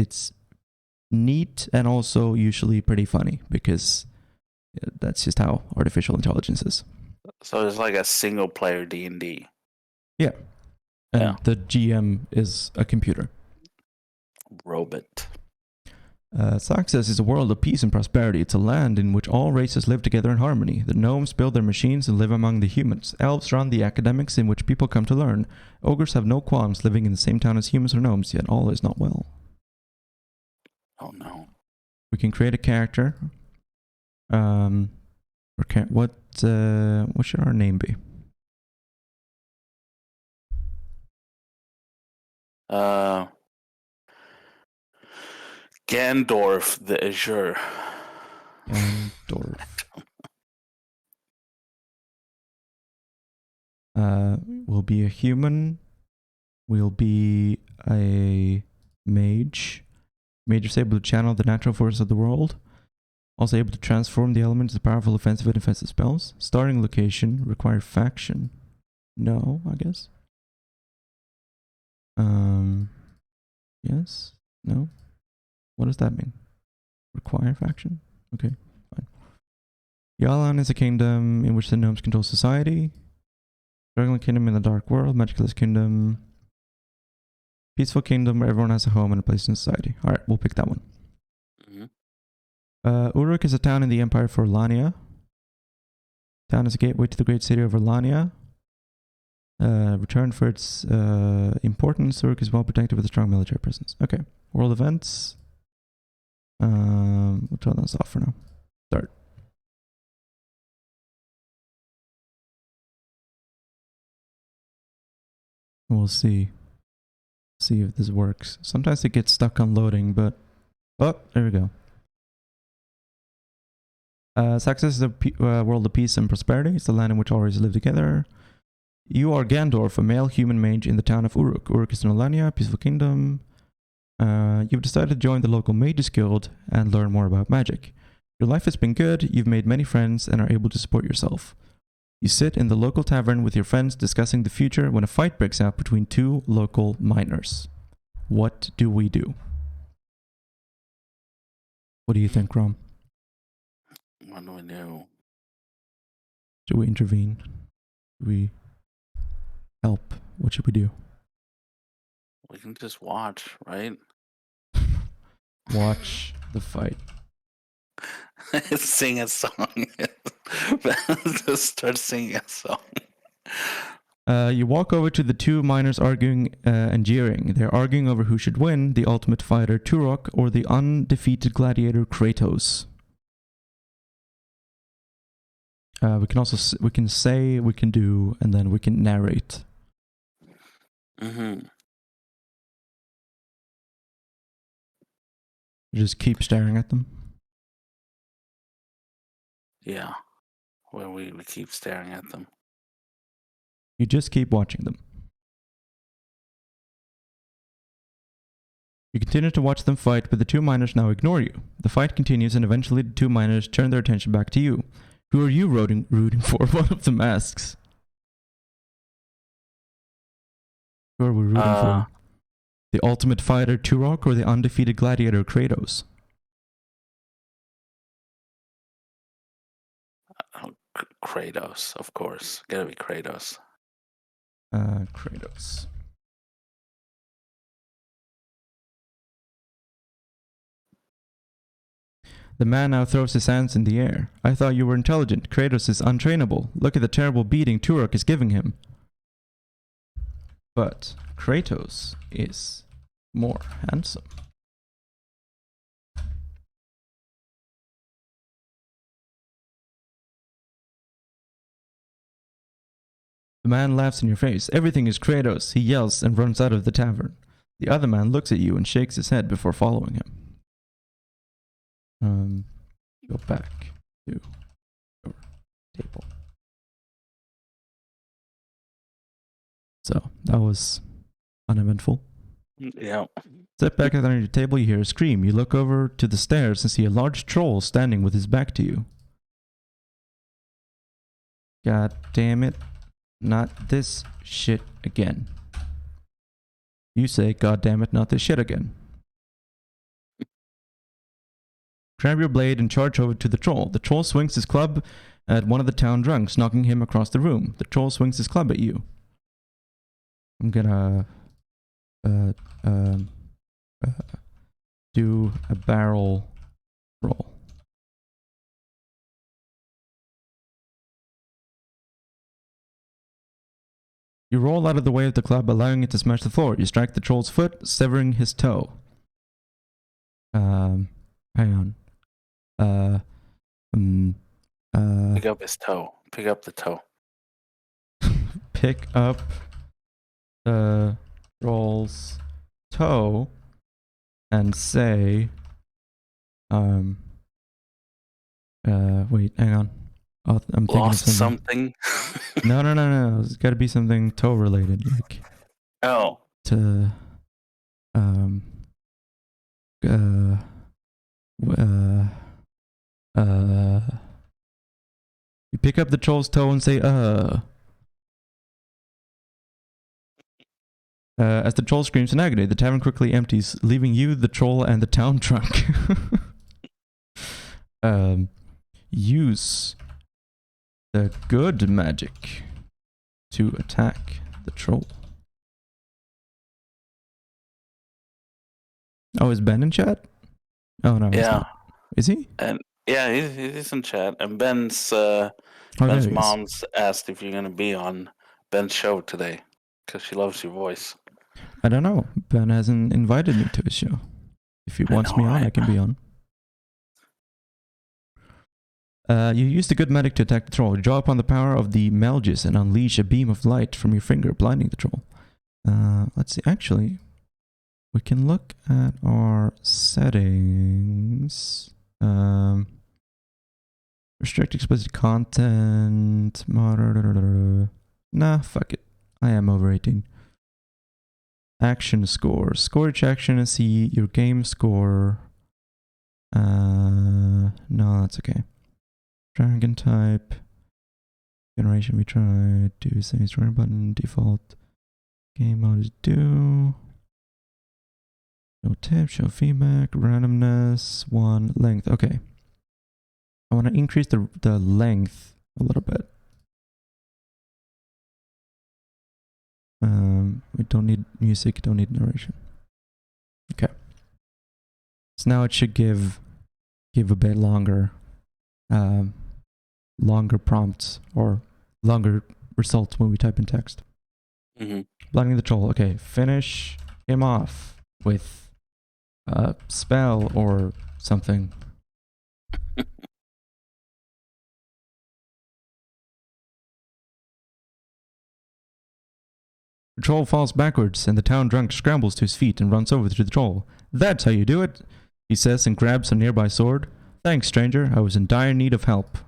neat and also usually pretty funny because that's just how artificial intelligence is. So it's like a single player D&D. Yeah. And Yeah. the GM is a computer. Robot. Success is a world of peace and prosperity. It's a land in which all races live together in harmony. The gnomes build their machines and live among the humans. Elves run the academics in which people come to learn. Ogres have no qualms living in the same town as humans or gnomes, yet all is not well. Oh no. We can create a character. What should our name be? Gandorf the Azure. Gandorf. We'll be a human. We'll be a mage. Mage is able to channel the natural forces of the world. Also able to transform the element into powerful offensive and defensive spells. Starting location, require faction. No, I guess. Yes? No? What does that mean? Require faction? Okay, fine. Yalan is a kingdom in which the gnomes control society. Struggling kingdom in the dark world. Magicless kingdom. Peaceful kingdom where everyone has a home and a place in society. Alright, we'll pick that one. Uruk is a town in the Empire for Lania. Town is a gateway to the great city of Lania. Return for its importance. Uruk is well protected with a strong military presence. Okay. World events. We'll turn this off for now. Start. We'll see. See if this works. Sometimes it gets stuck on loading, but... Oh, there we go. Success is a world of peace and prosperity. It's the land in which all races live together. You are Gandorf, a male human mage in the town of Uruk. Uruk is in Alania, peaceful kingdom. You've decided to join the local mages guild and learn more about magic. Your life has been good, you've made many friends and are able to support yourself. You sit in the local tavern with your friends discussing the future when a fight breaks out between two local miners. What do we do? What do you think, Rom? What do we do? Should we intervene? Should we help? What should we do? We can just watch, right? Watch the fight. Sing a song. Just start singing a song. You walk over to the two miners arguing and jeering. They're arguing over who should win, the ultimate fighter Turok or the undefeated gladiator Kratos. We can also we can say, we can do, and then we can narrate. Mm-hmm. You just keep staring at them. Yeah. Where we keep staring at them. You just keep watching them. You continue to watch them fight, but the two miners now ignore you. The fight continues, and eventually the two miners turn their attention back to you. Who are you rooting for? One of them asks. Who are we rooting for? The ultimate fighter Turok or the undefeated gladiator Kratos? Kratos, of course. Gotta be Kratos. Kratos. The man now throws his hands in the air. I thought you were intelligent. Kratos is untrainable. Look at the terrible beating Turok is giving him. But Kratos is more handsome. The man laughs in your face. Everything is Kratos. He yells and runs out of the tavern. The other man looks at you and shakes his head before following him. Go back to your table. So, that was uneventful. Yeah. Step back at your table, you hear a scream. You look over to the stairs and see a large troll standing with his back to you. God damn it. Not this shit again. You say, God damn it, not this shit again. Grab your blade and charge over to the troll. The troll swings his club at one of the town drunks, knocking him across the room. The troll swings his club at you. I'm gonna do a barrel roll. You roll out of the way of the club, allowing it to smash the floor. You strike the troll's foot, severing his toe. Hang on. Pick up his toe. Pick up the toe. Pick up the troll's toe and say, wait, hang on. I'm thinking Lost of something. No. It's got to be something toe related, like to You pick up the troll's toe and say, as the troll screams in agony, the tavern quickly empties, leaving you, the troll, and the town drunk. Use the good magic to attack the troll. Oh, is Ben in chat? Oh no, he's Yeah, not. Is he? and yeah, he's in chat. And Ben's Oh, there Ben's he is. mom's asked if you're gonna be on Ben's show today because she loves your voice. I don't know. Ben hasn't invited me to his show. If he wants me on, I can be on. You use the good medic to attack the troll. You draw upon the power of the Melgis and unleash a beam of light from your finger, blinding the troll. Let's see. Actually, we can look at our settings. Restrict explicit content. Nah, fuck it. I am over 18. Action score. Score each action and see your game score. No, that's okay. Dragon type. Generation we tried. Do same story button. Default. Game mode is do. No tip. Show feedback. Randomness. 1. Length. Okay. I want to increase the length a little bit. We don't need music, don't need narration. Okay. So now it should give a bit longer longer prompts or longer results when we type in text. Blinding the troll. Okay, finish him off with a spell or something. The troll falls backwards, and the town drunk scrambles to his feet and runs over to the troll. That's how you do it, he says and grabs a nearby sword. Thanks, stranger. I was in dire need of help.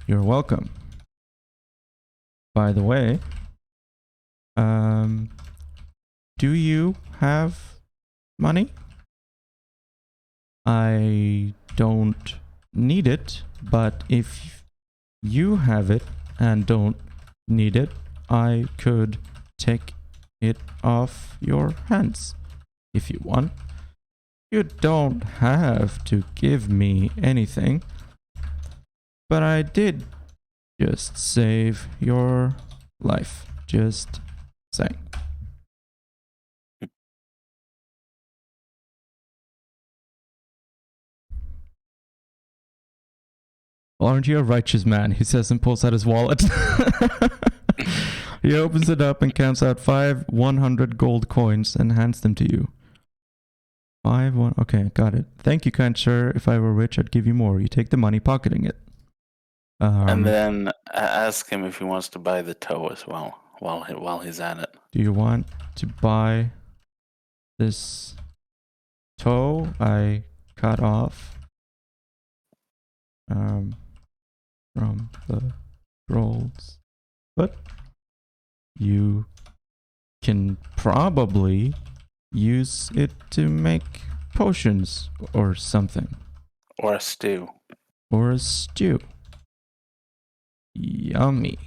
You're welcome. By the way, do you have money? I don't need it, but if you have it and don't need it, I could take it off your hands if you want. You don't have to give me anything, but I did just save your life. Just saying. Well, aren't you a righteous man? He says and pulls out his wallet. He opens it up and counts out 5 100 gold coins and hands them to you. 5 1. Okay, got it. Thank you, kind sir. If I were rich, I'd give you more. You take the money, pocketing it. And then ask him if he wants to buy the toe as well while he's at it. Do you want to buy this toe I cut off from the rolls? But you can probably use it to make potions or something. Or a stew. Or a stew. Yummy.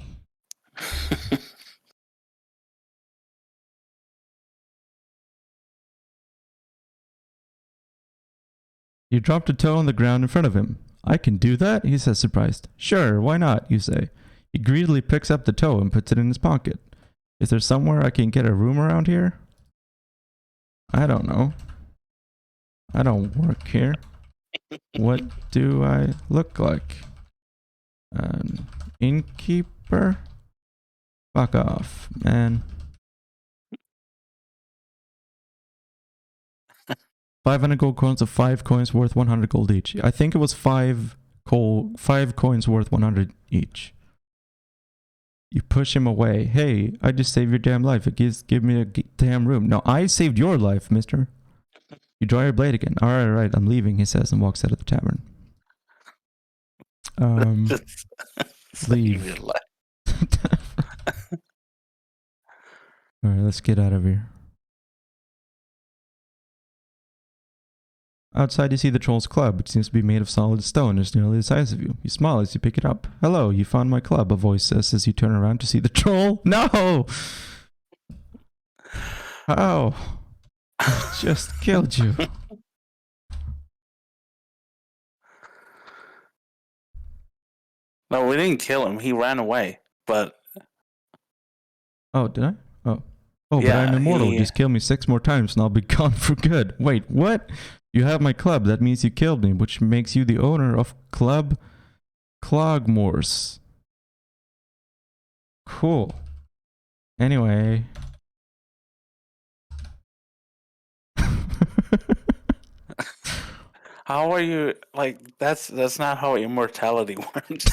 You dropped a toe on the ground in front of him. I can do that, he says, surprised. Sure, why not, you say. He greedily picks up the toe and puts it in his pocket. Is there somewhere I can get a room around here? I don't know. I don't work here. What do I look like? An innkeeper? Fuck off, man. 500 gold coins of 5 coins worth 100 gold each. I think it was 5 coins worth 100 each. You push him away. Hey, I just saved your damn life. Give me a damn room. No, I saved your life, mister. You draw your blade again. Alright, I'm leaving, he says, and walks out of the tavern. Leave. Alright, let's get out of here. Outside you see the troll's club. It seems to be made of solid stone. It's nearly the size of you. You smile as you pick it up. Hello, you found my club, a voice says as you turn around to see the troll. No! How? I just killed you. No, we didn't kill him. He ran away. But Oh, did I? Oh. Oh, but yeah, I'm immortal. Just kill me 6 more times and I'll be gone for good. Wait, what? You have my club. That means you killed me, which makes you the owner of Club Clogmores. Cool. Anyway. how are you like? That's not how immortality works.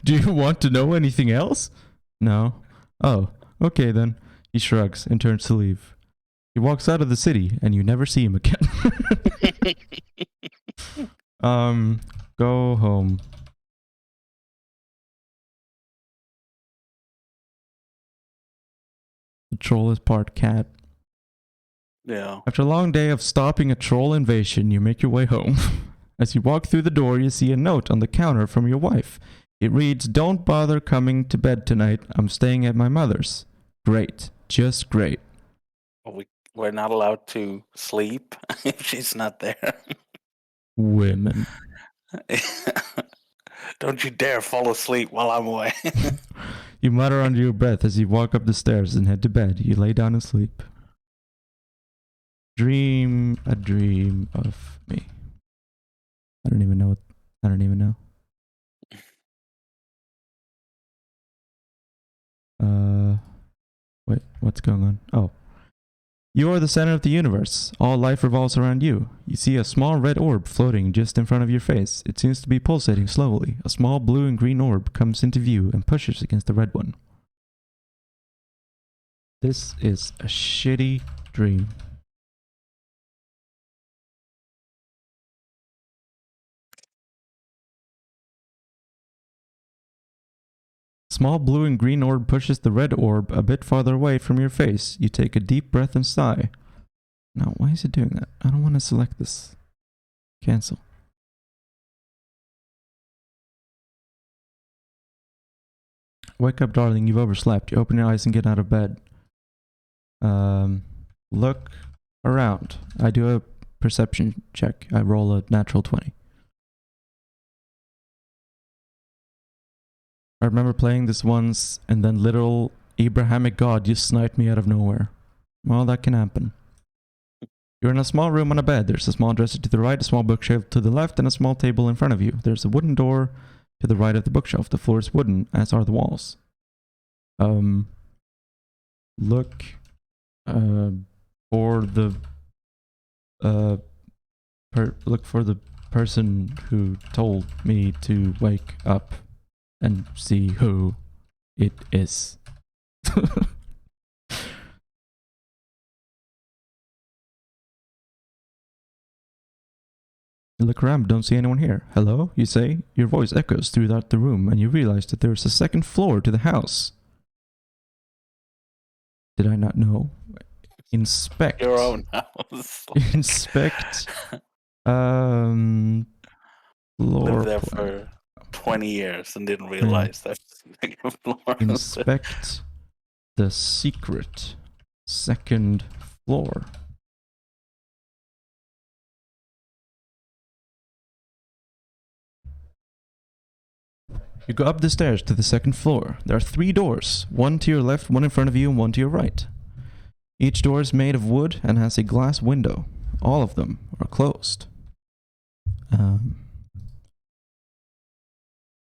Do you want to know anything else? No. Oh, okay then. He shrugs and turns to leave. He walks out of the city and you never see him again. Go home. The troll is part cat. Yeah. After a long day of stopping a troll invasion, you make your way home. As you walk through the door, you see a note on the counter from your wife. It reads, "Don't bother coming to bed tonight. I'm staying at my mother's." Great. Just great. We're not allowed to sleep if she's not there. Women. Don't you dare fall asleep while I'm away. You mutter under your breath as you walk up the stairs and head to bed. You lay down and sleep. Dream a dream of me. I don't even know. Wait, what's going on? Oh. You are the center of the universe. All life revolves around you. You see a small red orb floating just in front of your face. It seems to be pulsating slowly. A small blue and green orb comes into view and pushes against the red one. This is a shitty dream. Small blue and green orb pushes the red orb a bit farther away from your face. You take a deep breath and sigh. Now, why is it doing that? I don't want to select this. Cancel. Wake up, darling. You've overslept. You open your eyes and get out of bed. Look around. I do a perception check. I roll a natural 20. I remember playing this once, and then literal Abrahamic God just sniped me out of nowhere. Well, that can happen. You're in a small room on a bed. There's a small dresser to the right, a small bookshelf to the left, and a small table in front of you. There's a wooden door to the right of the bookshelf. The floor is wooden, as are the walls. Look for the look for the person who told me to wake up and see who it is. You look around but don't see anyone here. Hello, you say. Your voice echoes throughout the room and you realize that there is a second floor to the house. Did I not know? Inspect. Your own house. Inspect. Floor Lived there plan. for 20 years and didn't realize that second floor. Inspect the secret second floor. You go up the stairs to the second floor. There are 3 doors, one to your left, one in front of you, and one to your right. Each door is made of wood and has a glass window. All of them are closed.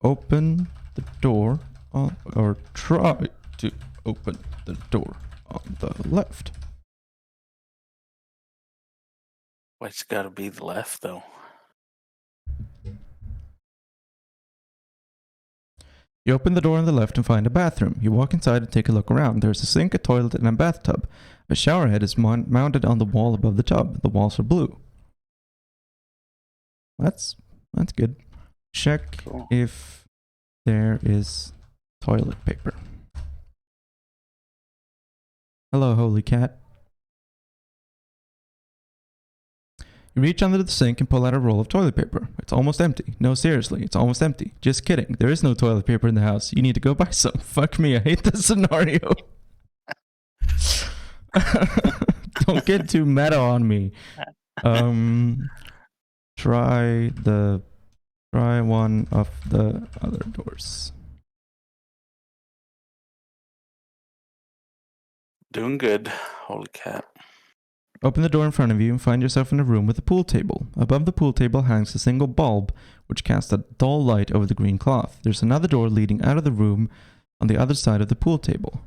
Open the door, or try to open the door on the left. Well, it's gotta be the left, though. You open the door on the left and find a bathroom. You walk inside and take a look around. There's a sink, a toilet, and a bathtub. A shower head is mounted on the wall above the tub. The walls are blue. That's good. Check if there is toilet paper. Hello, holy cat. You reach under the sink and pull out a roll of toilet paper. It's almost empty. No, seriously, it's almost empty. Just kidding. There is no toilet paper in the house. You need to go buy some. Fuck me, I hate this scenario. Don't get too meta on me. Try one of the other doors. Doing good. Holy cat. Open the door in front of you and find yourself in a room with a pool table. Above the pool table hangs a single bulb, which casts a dull light over the green cloth. There's another door leading out of the room on the other side of the pool table.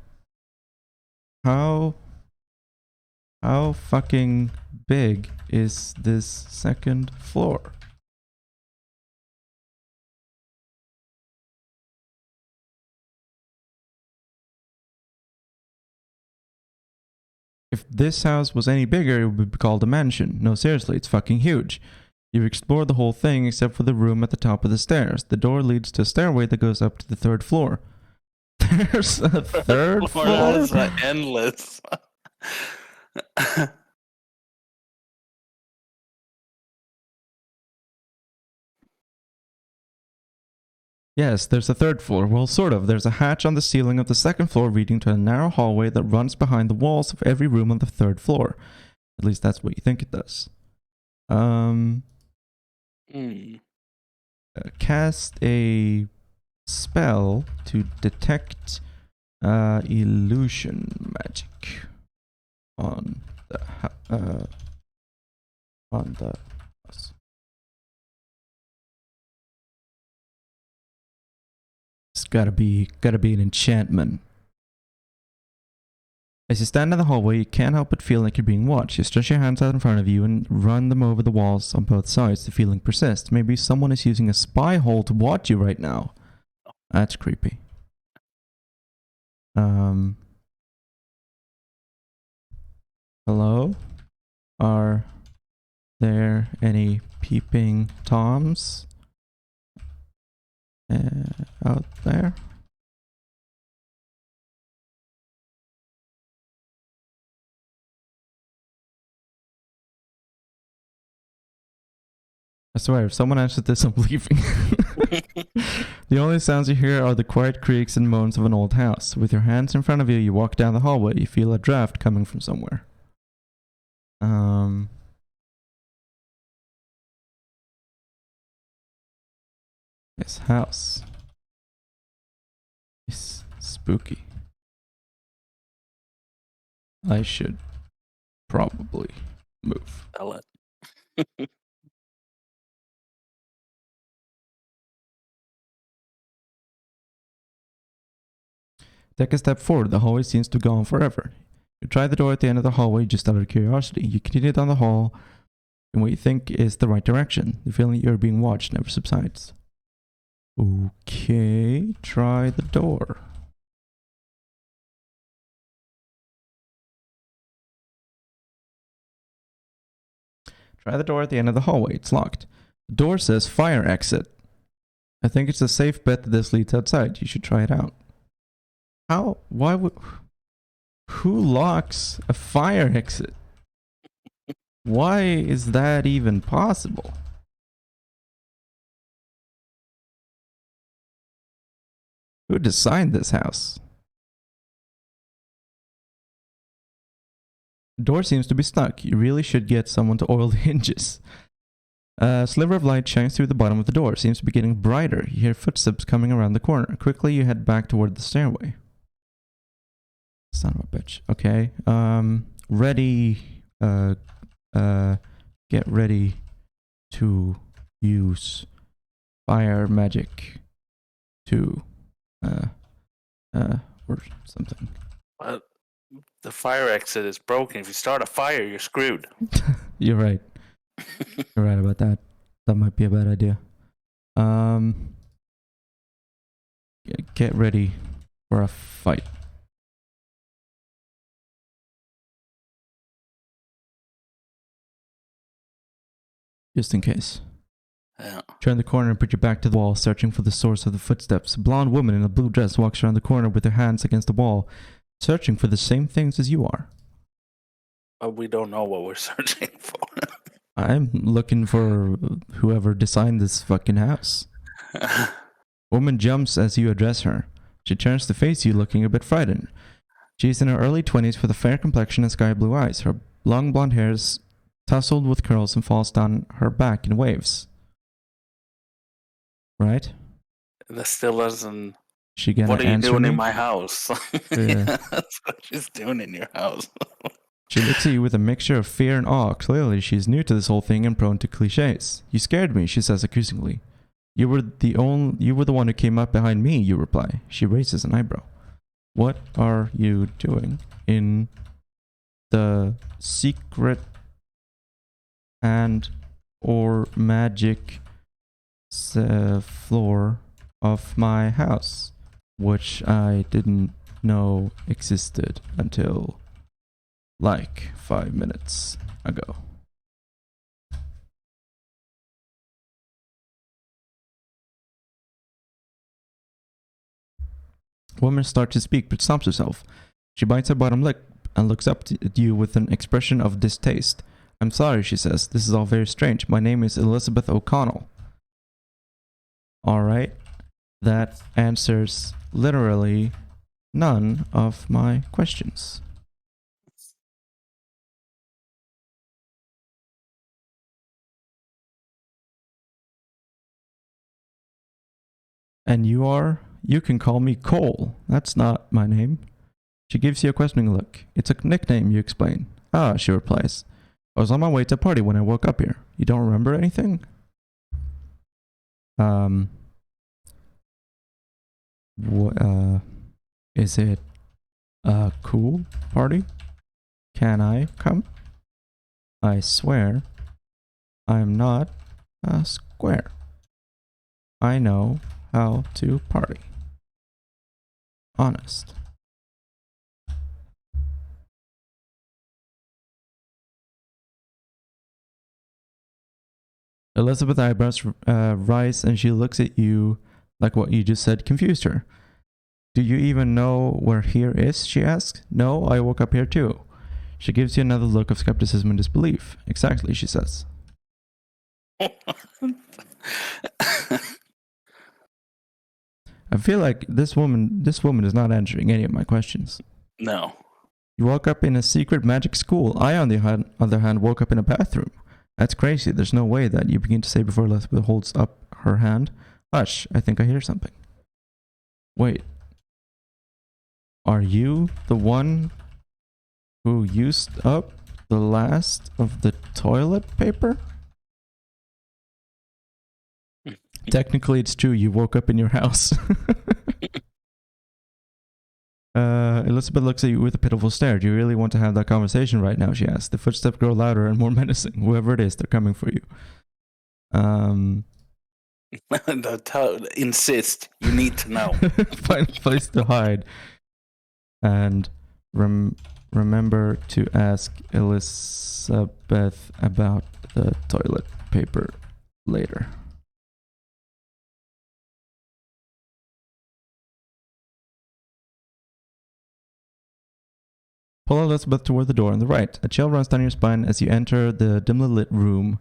How fucking big is this second floor? If this house was any bigger, it would be called a mansion. No, seriously, it's fucking huge. You've explored the whole thing except for the room at the top of the stairs. The door leads to a stairway that goes up to the third floor. There's a third floor? That's endless. Yes, there's a third floor. Well, sort of. There's a hatch on the ceiling of the second floor leading to a narrow hallway that runs behind the walls of every room on the third floor. At least that's what you think it does. Cast a spell to detect illusion magic on the house. It's gotta be an enchantment. As you stand in the hallway, you can't help but feel like you're being watched. You stretch your hands out in front of you and run them over the walls on both sides. The feeling persists. Maybe someone is using a spy hole to watch you right now. That's creepy. Hello? Are there any peeping toms out there? I swear, if someone answers this, I'm leaving. The only sounds you hear are the quiet creaks and moans of an old house. With your hands in front of you, you walk down the hallway. You feel a draft coming from somewhere. This house is spooky. I should probably move. Tell it. Take a step forward. The hallway seems to go on forever. You try the door at the end of the hallway just out of curiosity. You continue down the hall in what you think is the right direction. The feeling you're being watched never subsides. Okay, try the door. Try the door at the end of the hallway. It's locked. The door says fire exit. I think it's a safe bet that this leads outside. You should try it out. How? Why would... Who locks a fire exit? Why is that even possible? Who designed this house? The door seems to be stuck. You really should get someone to oil the hinges. A sliver of light shines through the bottom of the door. Seems to be getting brighter. You hear footsteps coming around the corner. Quickly, you head back toward the stairway. Son of a bitch. Okay. Ready. Get ready to use fire magic to, or something. Well, the fire exit is broken. If you start a fire, you're screwed. You're right. You're right about that. That might be a bad idea. Get ready for a fight. Just in case. Yeah. Turn the corner and put your back to the wall, searching for the source of the footsteps. A blonde woman in a blue dress walks around the corner with her hands against the wall, searching for the same things as you are. But we don't know what we're searching for. I'm looking for whoever designed this fucking house. Woman jumps as you address her. She turns to face you looking a bit frightened. She's in her early 20s with a fair complexion and sky blue eyes. Her long blonde hair is tousled with curls and falls down her back in waves. Right? That still doesn't. She gonna What are you answer doing me? in my house? Yeah. That's what she's doing in your house. She looks at you with a mixture of fear and awe. Clearly, she's new to this whole thing and prone to cliches. You scared me, she says accusingly. You were the one who came up behind me, you reply. She raises an eyebrow. What are you doing in the secret and or magic floor of my house, which I didn't know existed until like 5 minutes ago? Woman starts to speak but stops herself. She bites her bottom lip and looks up at you with an expression of distaste. I'm sorry, she says. This is all very strange. My name is Elizabeth O'Connell. Alright. That answers literally none of my questions. And you can call me Cole. That's not my name. She gives you a questioning look. It's a nickname, you explain. Ah, she replies. I was on my way to a party when I woke up here. You don't remember anything? Is it a cool party? Can I come? I swear, I'm not a square. I know how to party. Honest. Elizabeth's eyebrows rise and she looks at you like what you just said confused her. Do you even know where here is? She asks. No, I woke up here too. She gives you another look of skepticism and disbelief. Exactly, she says. I feel like this woman is not answering any of my questions. No. You woke up in a secret magic school. I, on the other hand, woke up in a bathroom. That's crazy. There's no way that you begin to say before Elizabeth holds up her hand. Hush, I think I hear something. Wait. Are you the one who used up the last of the toilet paper? Technically, it's true. You woke up in your house. Elizabeth looks at you with a pitiful stare. Do you really want to have that conversation right now? She asks. The footsteps grow louder and more menacing. Whoever it is, they're coming for you. Insist. You need to know. Find a place to hide. And remember to ask Elizabeth about the toilet paper later. Pull Elizabeth toward the door on the right. A chill runs down your spine as you enter the dimly lit room.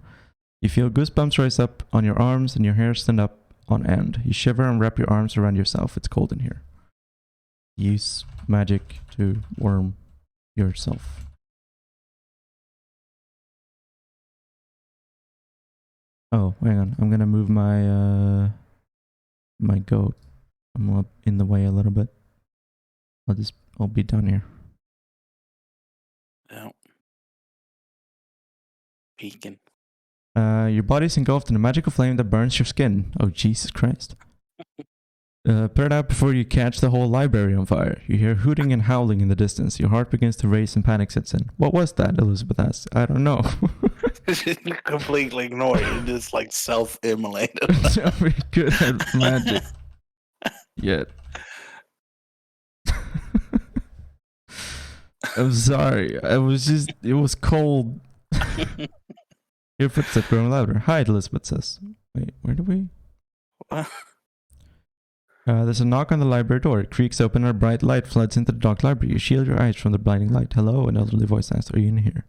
You feel goosebumps rise up on your arms and your hair stand up on end. You shiver and wrap your arms around yourself. It's cold in here. Use magic to warm yourself. Oh, hang on. I'm gonna move my my goat. I'm up in the way a little bit. I'll be down here. Yeah. Peeking. Your body's engulfed in a magical flame that burns your skin. Oh, Jesus Christ. Put it out before you catch the whole library on fire. You hear hooting and howling in the distance. Your heart begins to race and panic sets in. What was that? Elizabeth asks. I don't know. Completely ignore it. You just like self-immolated. I'm very good at magic. Yet. I'm sorry. It was cold. Your footsteps growing louder. Hide, Elizabeth says. Wait, where do we? What? There's a knock on the library door. It creaks open and a bright light floods into the dark library. You shield your eyes from the blinding light. Hello, an elderly voice asks, are you in here?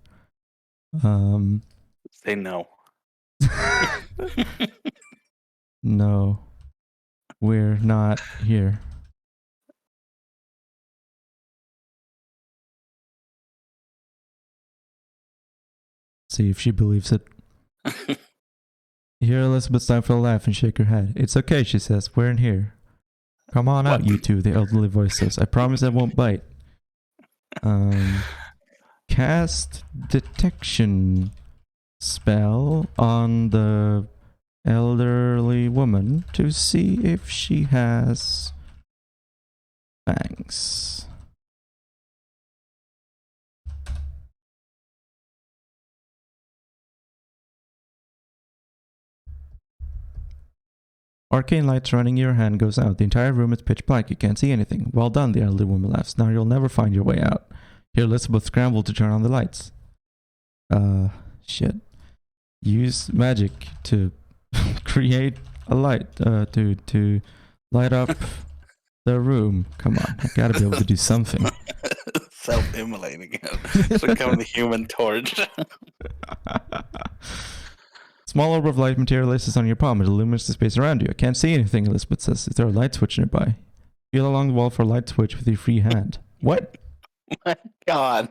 Say no. No, we're not here. See if she believes it. Here, Elizabeth stifle a laugh and shake her head. It's okay, she says. We're in here. Come on out, you two, the elderly voice says. I promise I won't bite. Cast detection spell on the elderly woman to see if she has fangs. Arcane light surrounding your hand goes out. The entire room is pitch black. You can't see anything. Well done, the elderly woman laughs. Now you'll never find your way out. Here, Elizabeth scrambled to turn on the lights. Shit. Use magic to create a light, to light up the room. Come on, I gotta be able to do something. Self-immolating it. Become the Human Torch. Small orb of light materializes on your palm. It illumines the space around you. I can't see anything, Elizabeth says. Is there a light switch nearby? Feel along the wall for a light switch with your free hand. What? My God.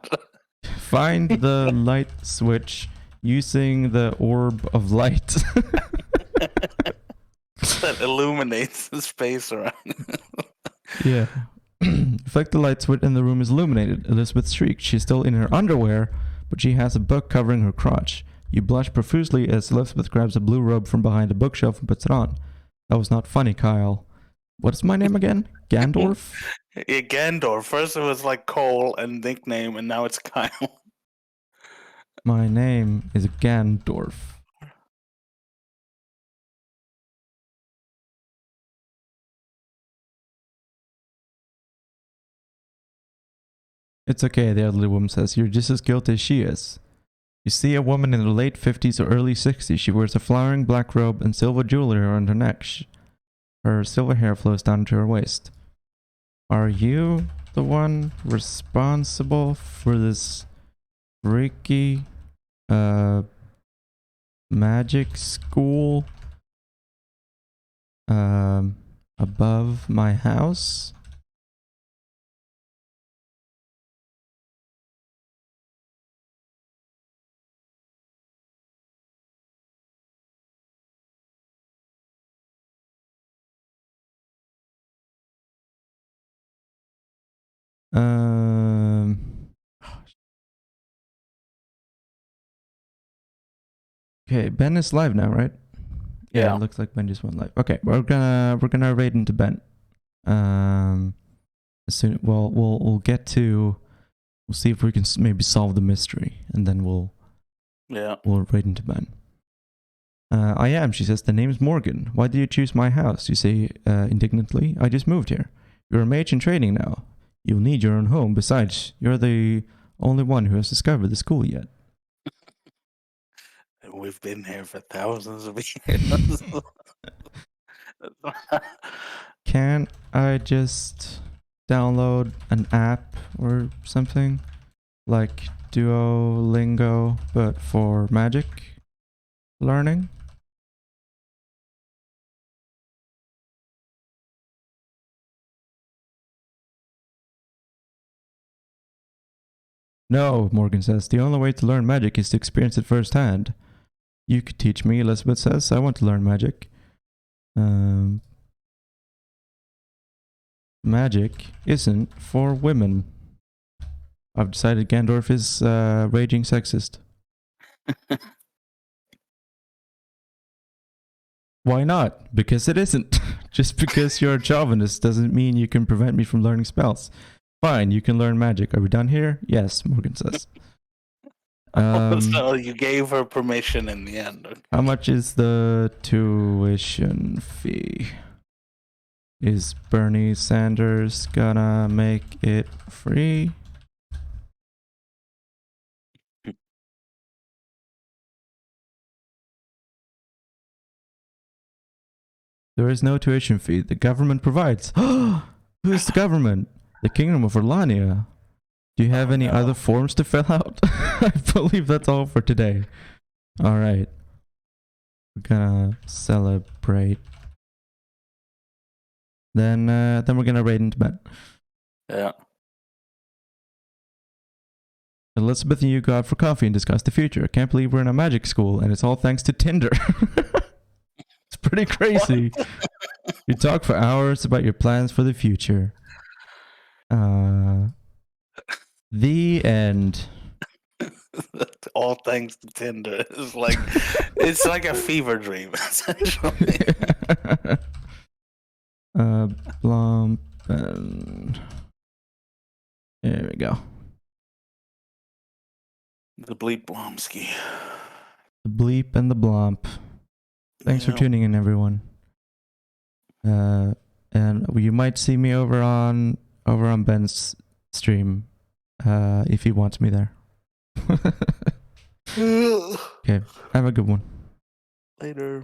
Find the light switch using the orb of light. That illuminates the space around. Yeah. Flick the light switch and the room is illuminated. Elizabeth shrieked. She's still in her underwear, but she has a book covering her crotch. You blush profusely as Elizabeth grabs a blue robe from behind a bookshelf and puts it on. That was not funny, Kyle. What is my name again? Gandorf? Yeah, Gandorf. First it was like Cole and nickname, and now it's Kyle. My name is Gandorf. It's okay, the elderly woman says. You're just as guilty as she is. You see a woman in her late 50s or early 60s. She wears a flowering black robe and silver jewelry around her neck. Her silver hair flows down to her waist. Are you the one responsible for this freaky magic school above my house? Okay, Ben is live now, right? Yeah, it looks like Ben just went live. Okay, we're gonna raid into Ben. As soon we'll get to, we'll see if we can maybe solve the mystery, and then we'll raid into Ben. I am, she says. The name's Morgan. Why did you choose my house? You say indignantly. I just moved here. You're a mage in training now. You'll need your own home. Besides, you're the only one who has discovered the school yet. We've been here for thousands of years. Can't I just download an app or something? Like Duolingo, but for magic learning? No, Morgan says. The only way to learn magic is to experience it firsthand. You could teach me, Elizabeth says. I want to learn magic. Magic isn't for women. I've decided Gandorf is raging sexist. Why not? Because it isn't. Just because you're a chauvinist doesn't mean you can prevent me from learning spells. Fine, you can learn magic. Are we done here? Yes, Morgan says. So you gave her permission in the end. Okay. How much is the tuition fee? Is Bernie Sanders gonna make it free? There is no tuition fee. The government provides. Who's the government? The Kingdom of Orlania. Do you have any other forms to fill out? I believe that's all for today. All right. We're gonna celebrate. Then we're gonna raid into bed. Yeah. Elizabeth and you go out for coffee and discuss the future. I can't believe we're in a magic school, and it's all thanks to Tinder. It's pretty crazy. You talk for hours about your plans for the future. The end. All thanks to Tinder. It's like a fever dream, essentially. Blump and there we go. The bleep Blomsky. The bleep and the blomp. Thanks for tuning in, everyone. And you might see me over on Ben's stream if he wants me there. Okay, have a good one. Later.